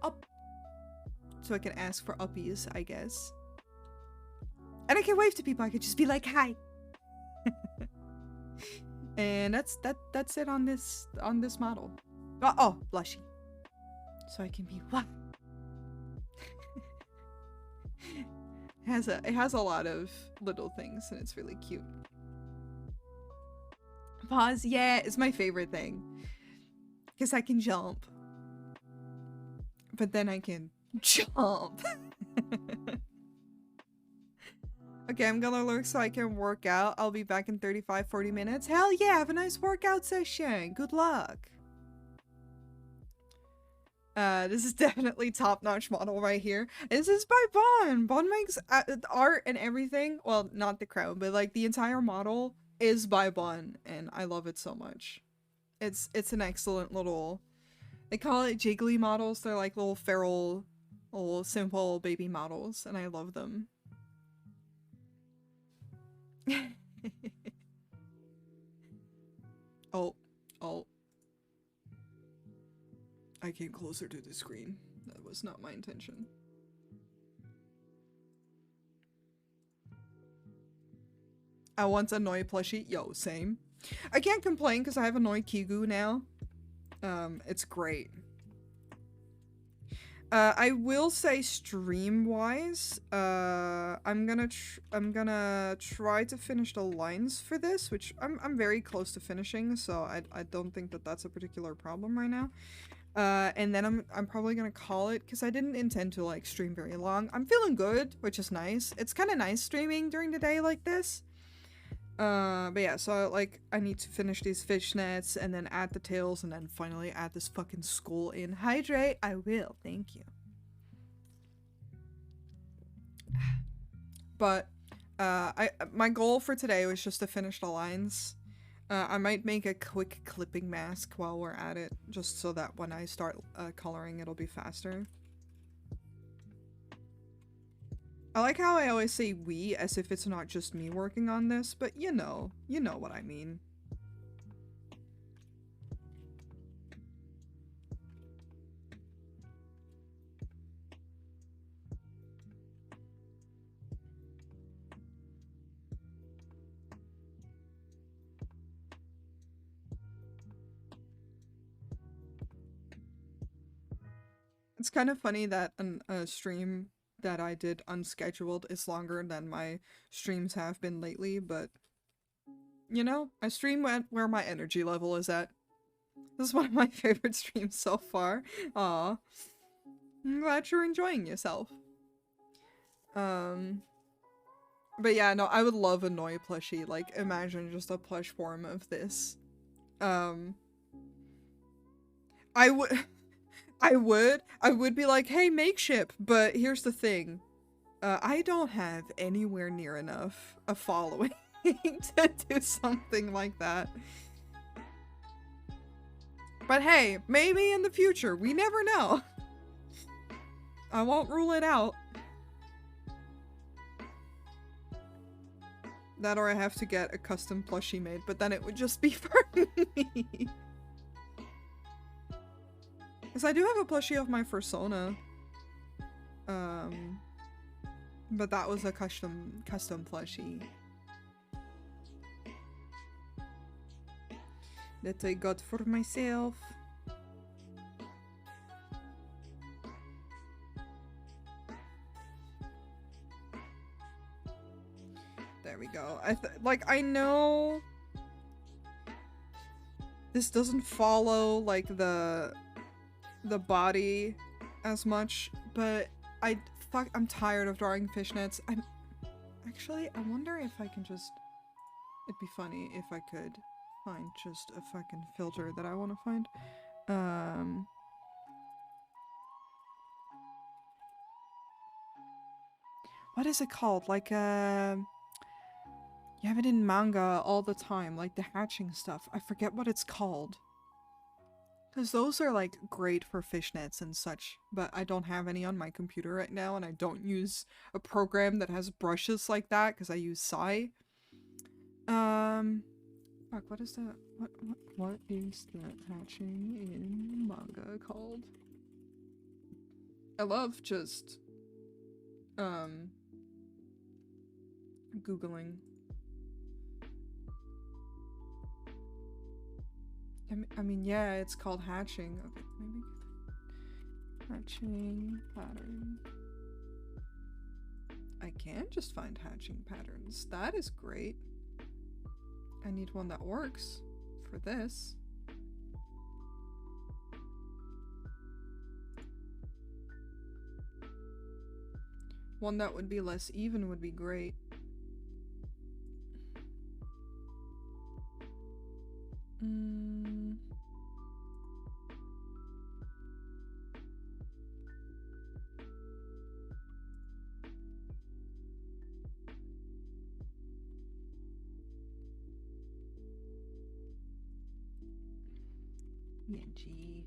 Up. So I can ask for uppies, I guess. And I can wave to people. I could just be like, hi. And that's it on this model. Oh, blushy. So I can be what? It has a lot of little things and it's really cute. Paws, yeah, it's my favorite thing. Because I can jump. But then I can jump. Okay, I'm gonna lurk so I can work out. I'll be back in 35-40 minutes. Hell yeah, have a nice workout session. Good luck. This is definitely top-notch model right here. This is by Bon. Bon makes art and everything. Well, not the crown, but like the entire model is by Bon, and I love it so much. It's an excellent little... They call it jiggly models. They're like little feral, little simple baby models, and I love them. Oh. came closer to the screen. That was not my intention. I want a Noi plushie. Yo, same. I can't complain because I have a Noi Kigu now. It's great. I will say stream-wise, I'm gonna try to finish the lines for this, which I'm very close to finishing, so I don't think that that's a particular problem right now. And then I'm probably gonna call it, because I didn't intend to, like, stream very long. I'm feeling good, which is nice. It's kind of nice streaming during the day like this. But yeah, so, like, I need to finish these fishnets, and then add the tails, and then finally add this fucking skull in. Hydrate! I will, thank you. But, my goal for today was just to finish the lines. I might make a quick clipping mask while we're at it, just so that when I start coloring, it'll be faster. I like how I always say we as if it's not just me working on this, but you know what I mean. It's kind of funny that a stream that I did unscheduled is longer than my streams have been lately, but you know, I stream where my energy level is at. This is one of my favorite streams so far. Aw. I'm glad you're enjoying yourself. But yeah, no, I would love a Noi plushie. Like, imagine just a plush form of this. I would be like, hey, makeship, but here's the thing. I don't have anywhere near enough a following to do something like that. But hey, maybe in the future, we never know. I won't rule it out. That or I have to get a custom plushie made, but then it would just be for me. Because I do have a plushie of my Fursona. But that was a custom plushie. That I got for myself. There we go. I know this doesn't follow like the body as much, but I'm tired of drawing fishnets. I wonder if I can just, it'd be funny if I could find just a fucking filter that I want to find. What is it called? Like, you have it in manga all the time, like the hatching stuff. I forget what it's called. Because those are, like, great for fishnets and such, but I don't have any on my computer right now, and I don't use a program that has brushes like that, because I use Sai. Fuck, what is that? What is that hatching in manga called? I love just, Googling. I mean, yeah, it's called hatching. Okay, maybe. Hatching pattern. I can just find hatching patterns. That is great. I need one that works for this. One that would be less even would be great. Gee.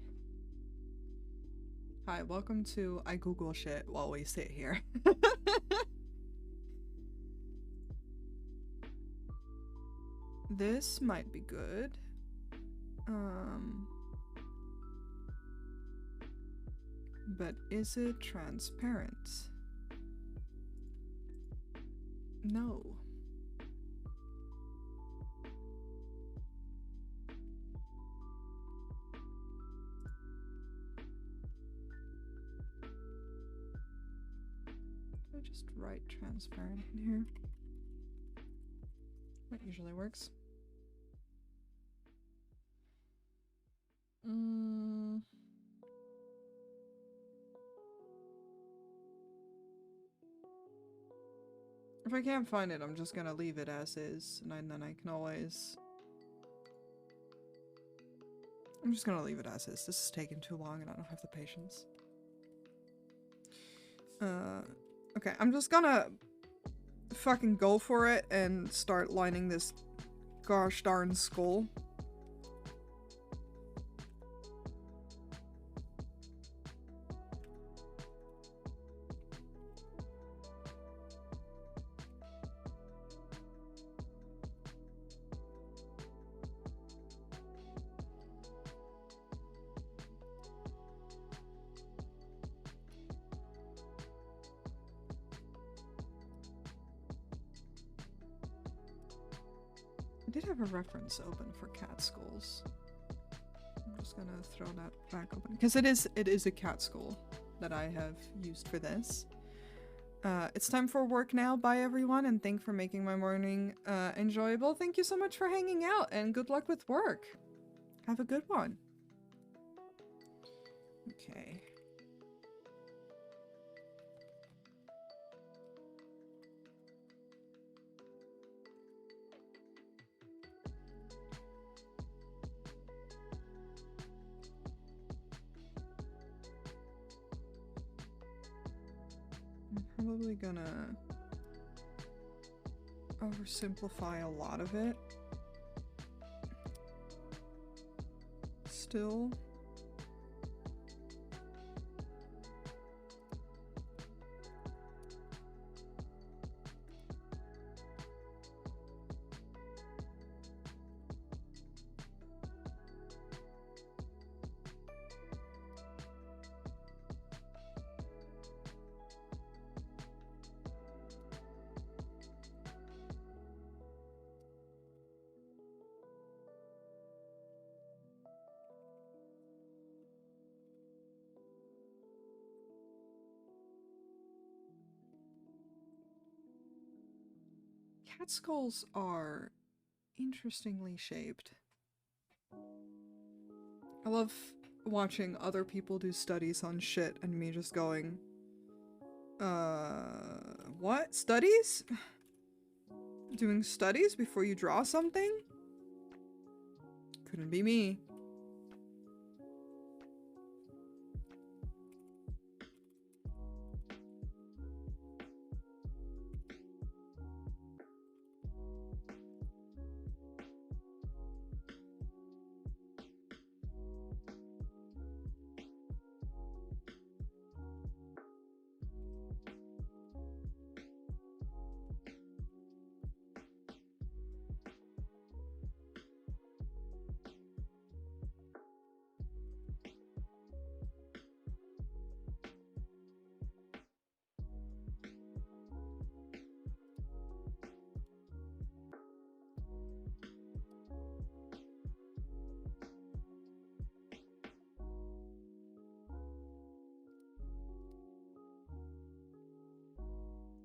Hi, welcome to I Google shit while we sit here. This might be good. but is it transparent? No. I just write transparent in here. That usually works. If I can't find it, I'm just gonna leave it as is, and then I can always... I'm just gonna leave it as is. This is taking too long and I don't have the patience. Okay, I'm just gonna fucking go for it and start lining this gosh darn skull. I did have a reference open for cat skulls. I'm just gonna throw that back open because it is a cat skull that I have used for this. It's time for work now. Bye everyone, and thank for making my morning enjoyable. Thank you so much for hanging out, and good luck with work. Have a good one. Okay. I'm probably gonna oversimplify a lot of it. Still. Cat skulls are interestingly shaped. I love watching other people do studies on shit and me just going, what? Studies? Doing studies before you draw something? Couldn't be me.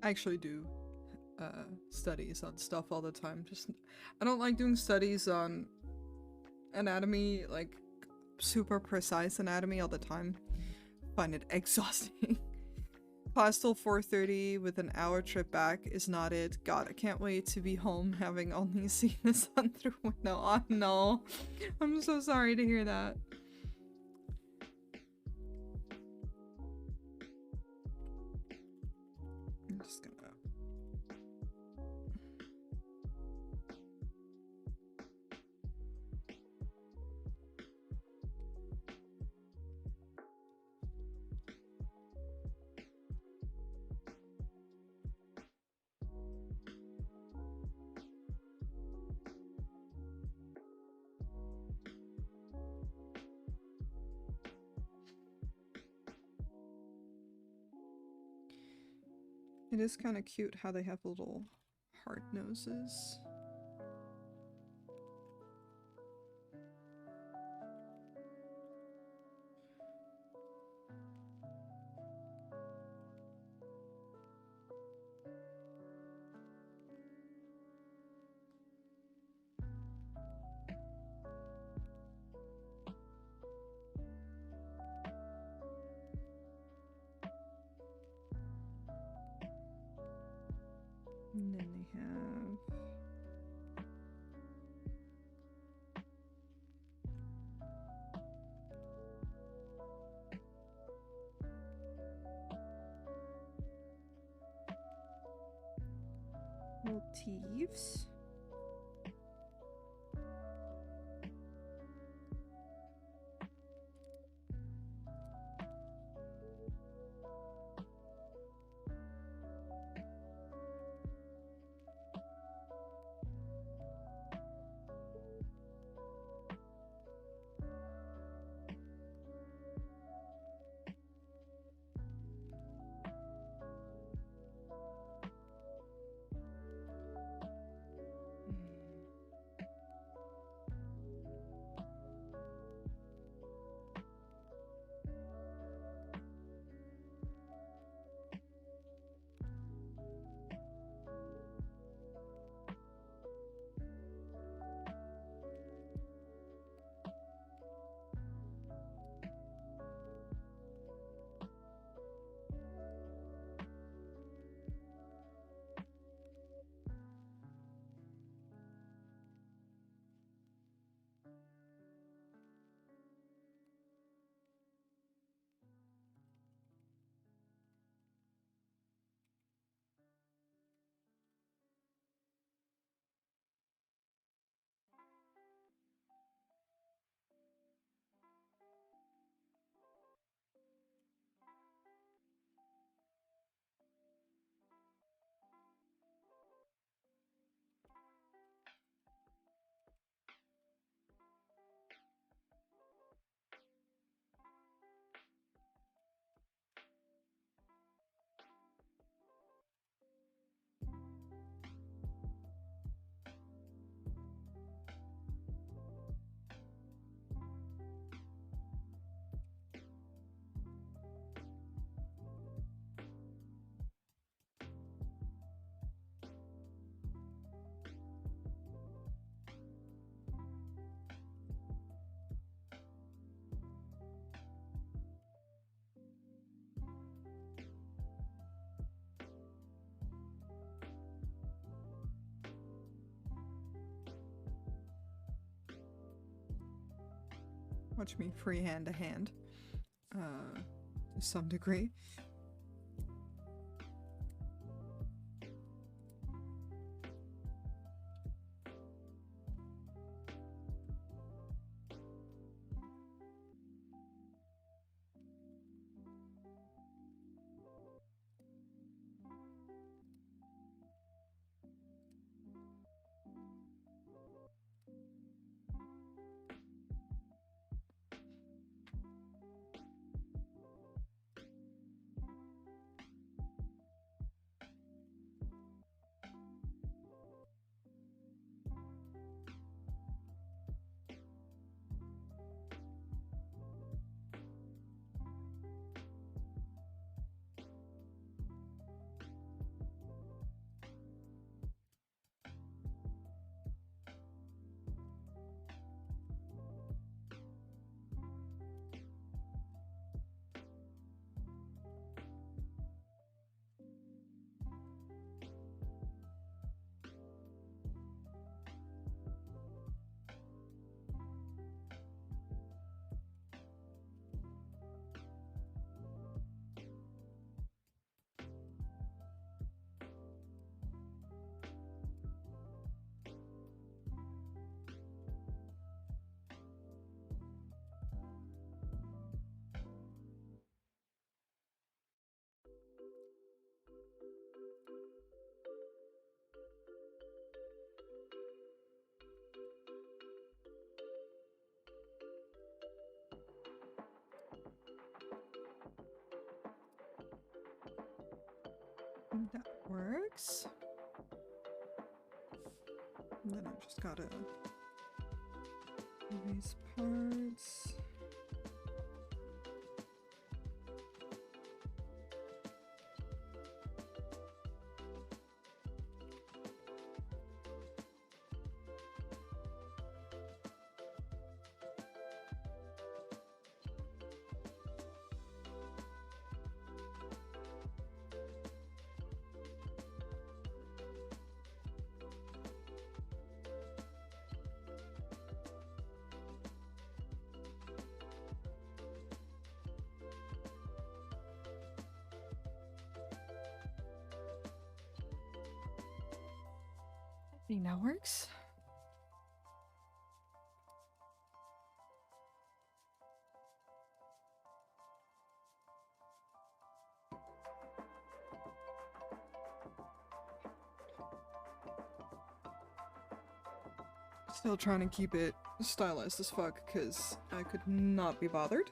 I actually do studies on stuff all the time. Just I don't like doing studies on anatomy, like super precise anatomy all the time. Find it exhausting. Class till 4:30 with an hour trip back is not it. God, I can't wait to be home having only seen the sun through window. Oh no. I'm so sorry to hear that. I'm just gonna... It is kind of cute how they have little hard noses. And then they have motifs. Watch me freehand a hand, to some degree. That works. And then I just gotta erase parts. I think that works. Still trying to keep it stylized as fuck because I could not be bothered.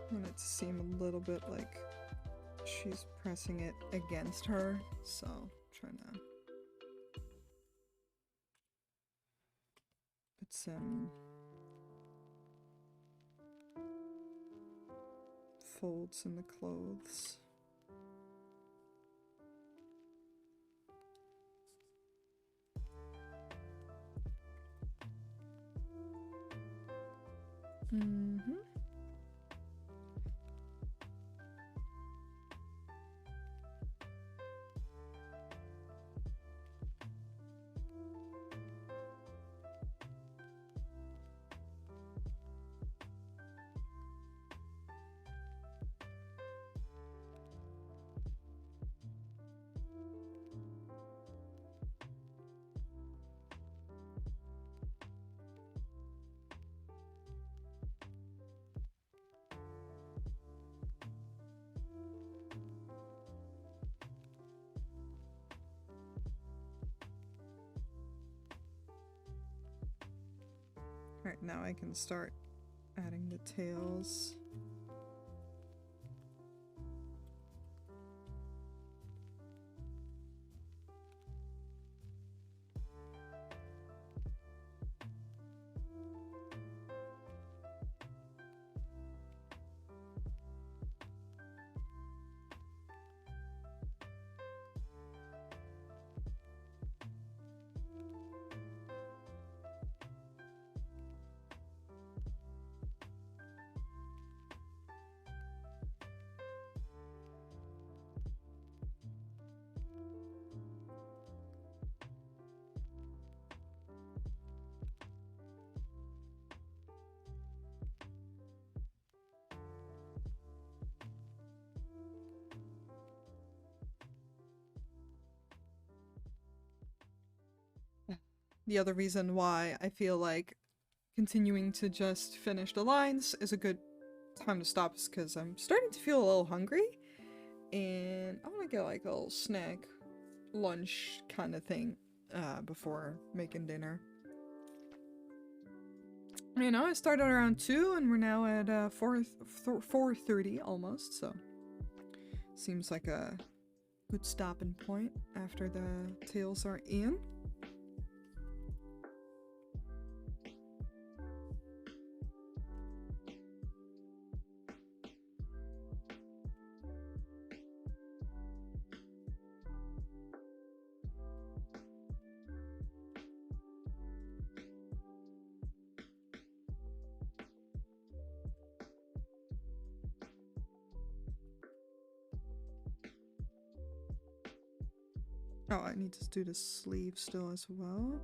I want it to seem a little bit like she's pressing it against her, so trying to put some folds in the clothes. Mm-hmm. Alright, now I can start adding the tails. The other reason why I feel like continuing to just finish the lines is a good time to stop is because I'm starting to feel a little hungry and I want to get like a little snack, lunch kind of thing before making dinner. You know, I started around 2 and we're now at 4:30 almost, so seems like a good stopping point after the tails are in. Oh, I need to do the sleeve still as well.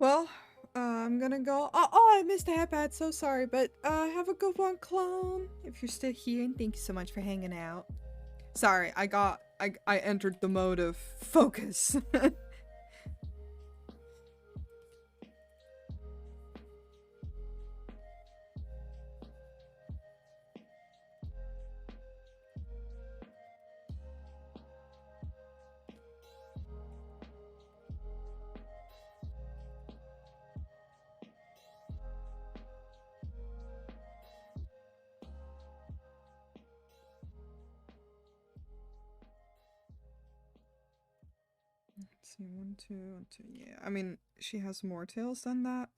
Well, I'm gonna go. Oh, I missed the hat. So sorry, but have a good one, clone. If you're still here, and thank you so much for hanging out. Sorry, I entered the mode of focus. Let's see, 1, 2, 1, 2. Yeah, I mean, she has more tails than that.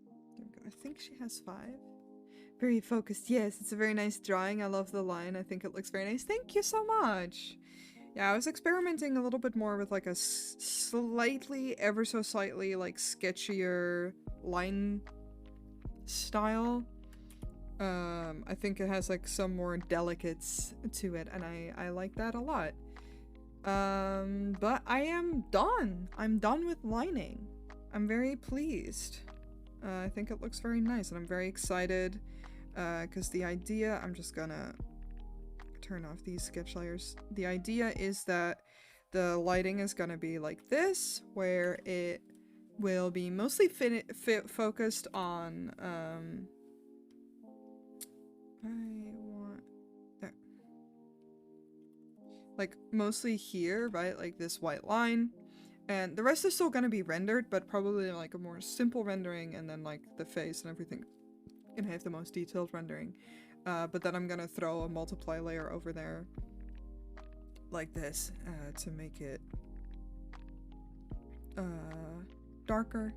There we go. I think she has 5. Very focused. Yes, it's a very nice drawing. I love the line. I think it looks very nice. Thank you so much. Yeah, I was experimenting a little bit more with like a slightly, ever so slightly, like sketchier line style. I think it has like some more delicates to it, and I like that a lot. But I am done. I'm done with lining. I'm very pleased. I think it looks very nice, and I'm very excited because the idea, I'm just gonna turn off these sketch layers. The idea is that the lighting is gonna be like this, where it will be mostly focused on I want there, like mostly here, right, like this white line, and the rest is still gonna be rendered, but probably like a more simple rendering, and then like the face and everything and have the most detailed rendering. But then I'm gonna throw a multiply layer over there like this to make it darker.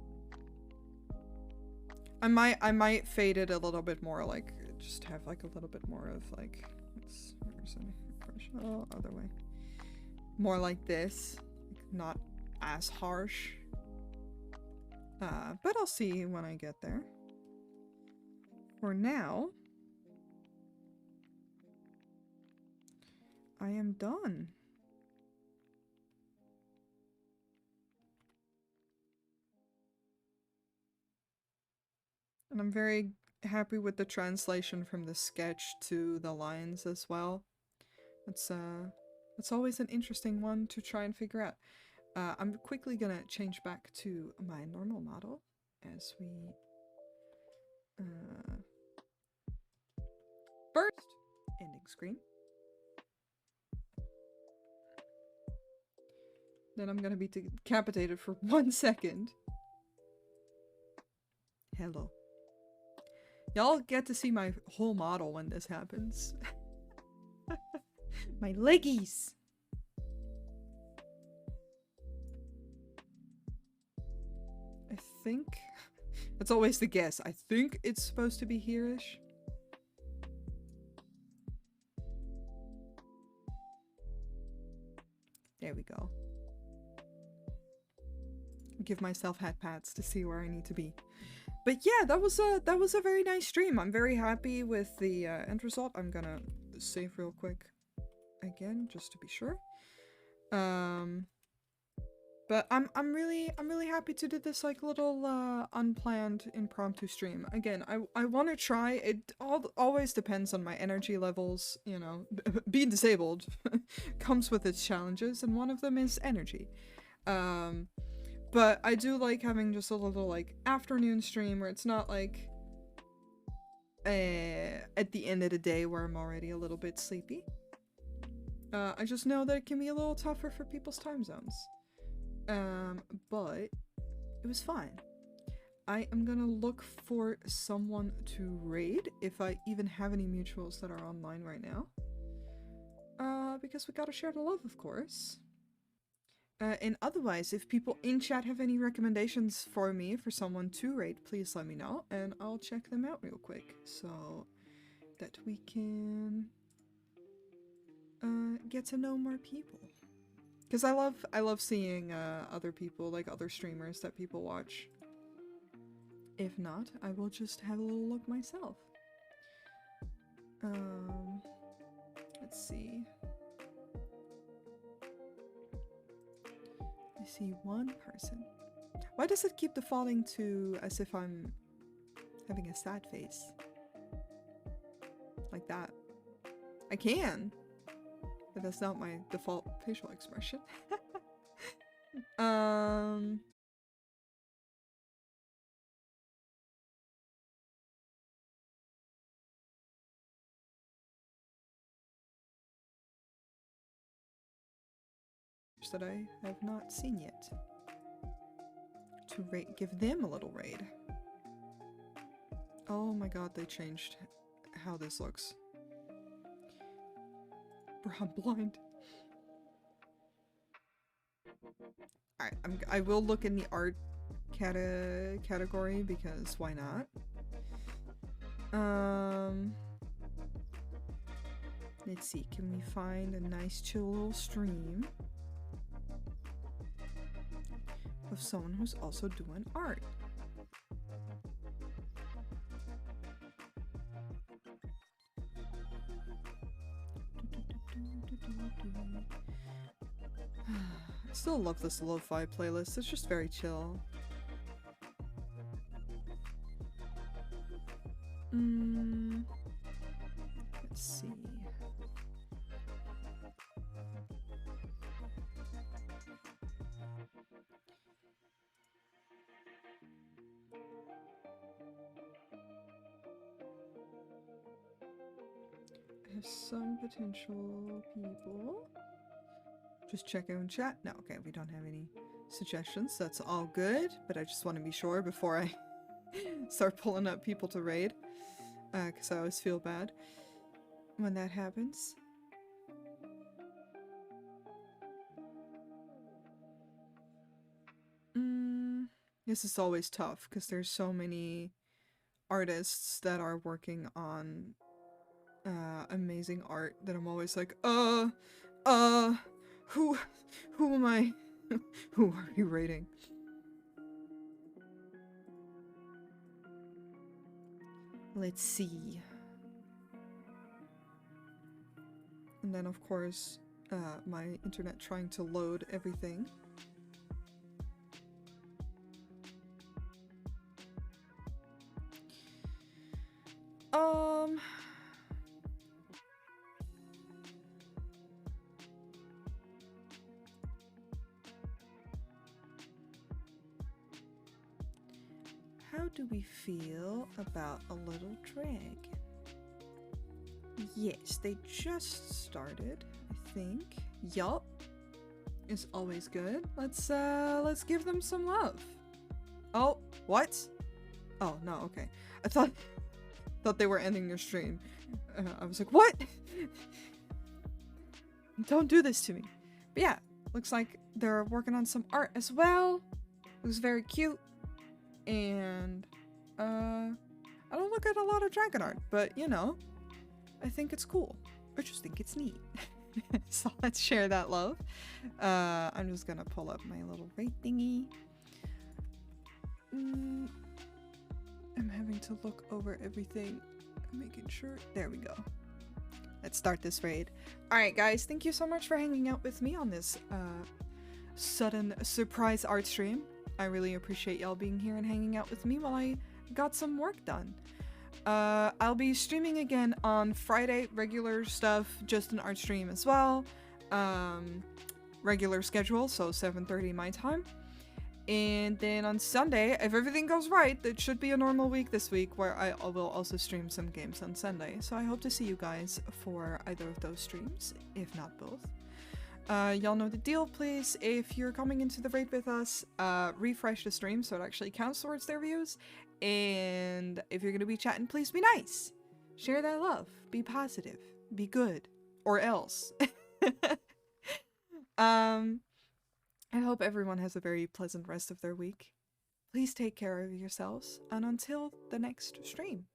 I might fade it a little bit more, like just have like a little bit more of like, oh, other way, more like this, not as harsh. But I'll see when I get there. For now, I am done. And I'm very happy with the translation from the sketch to the lines as well. It's always an interesting one to try and figure out. I'm quickly gonna change back to my normal model as we first ending screen. Then I'm gonna be decapitated for 1 second. Hello. Y'all get to see my whole model when this happens. My leggies! I think... That's always the guess. I think it's supposed to be here-ish. There we go. Give myself hat pats to see where I need to be. But yeah, that was a very nice stream. I'm very happy with the end result. I'm gonna save real quick again just to be sure. But I'm really happy to do this like little unplanned impromptu stream. Again, I want to try. It always depends on my energy levels, you know. Being disabled comes with its challenges, and one of them is energy. But I do like having just a little like afternoon stream where it's not like at the end of the day where I'm already a little bit sleepy. I just know that it can be a little tougher for people's time zones. But it was fine. I am gonna look for someone to raid, if I even have any mutuals that are online right now. Because we gotta share the love, of course. And otherwise, if people in chat have any recommendations for me for someone to raid, please let me know, and I'll check them out real quick, so that we can get to know more people. Because I love seeing other people, like other streamers that people watch. If not, I will just have a little look myself. Let's see. I see one person. Why does it keep defaulting to as if I'm having a sad face? Like that. I can, but that's not my default facial expression. That I have not seen yet. To give them a little raid. Oh my god, they changed how this looks. Bro, I'm blind. Alright, I will look in the art category because why not? Let's see, can we find a nice chill little stream of someone who's also doing art? I still love this lo-fi playlist, it's just very chill. Let's see. I have some potential people. Just check out in chat. No, okay, we don't have any suggestions. That's all good, but I just want to be sure before I start pulling up people to raid. Because I always feel bad when that happens. This is always tough because there's so many artists that are working on amazing art that I'm always like, who am I? Who are you rating? Let's see. And then of course, my internet trying to load everything. How do we feel about a little drag? Yes, they just started, I think. Yup. It's always good. Let's give them some love. Oh, what? Oh, no, okay. I thought they were ending their stream. I was like, what? Don't do this to me. But yeah, looks like they're working on some art as well. It was very cute. And I don't look at a lot of dragon art, but you know, I think it's cool. I just think it's neat. So let's share that love. I'm just gonna pull up my little raid thingy. I'm having to look over everything, making sure. There we go. Let's start this raid. Alright guys, thank you so much for hanging out with me on this sudden surprise art stream. I really appreciate y'all being here and hanging out with me while I got some work done. I'll be streaming again on Friday, regular stuff, just an art stream as well. Regular schedule, so 7:30 my time. And then on Sunday, if everything goes right, it should be a normal week this week where I will also stream some games on Sunday. So I hope to see you guys for either of those streams, if not both. Y'all know the deal, please. If you're coming into the raid with us, refresh the stream so it actually counts towards their views. And if you're gonna be chatting, please be nice. Share that love. Be positive. Be good. Or else. I hope everyone has a very pleasant rest of their week. Please take care of yourselves, and until the next stream.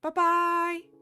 Bye-bye!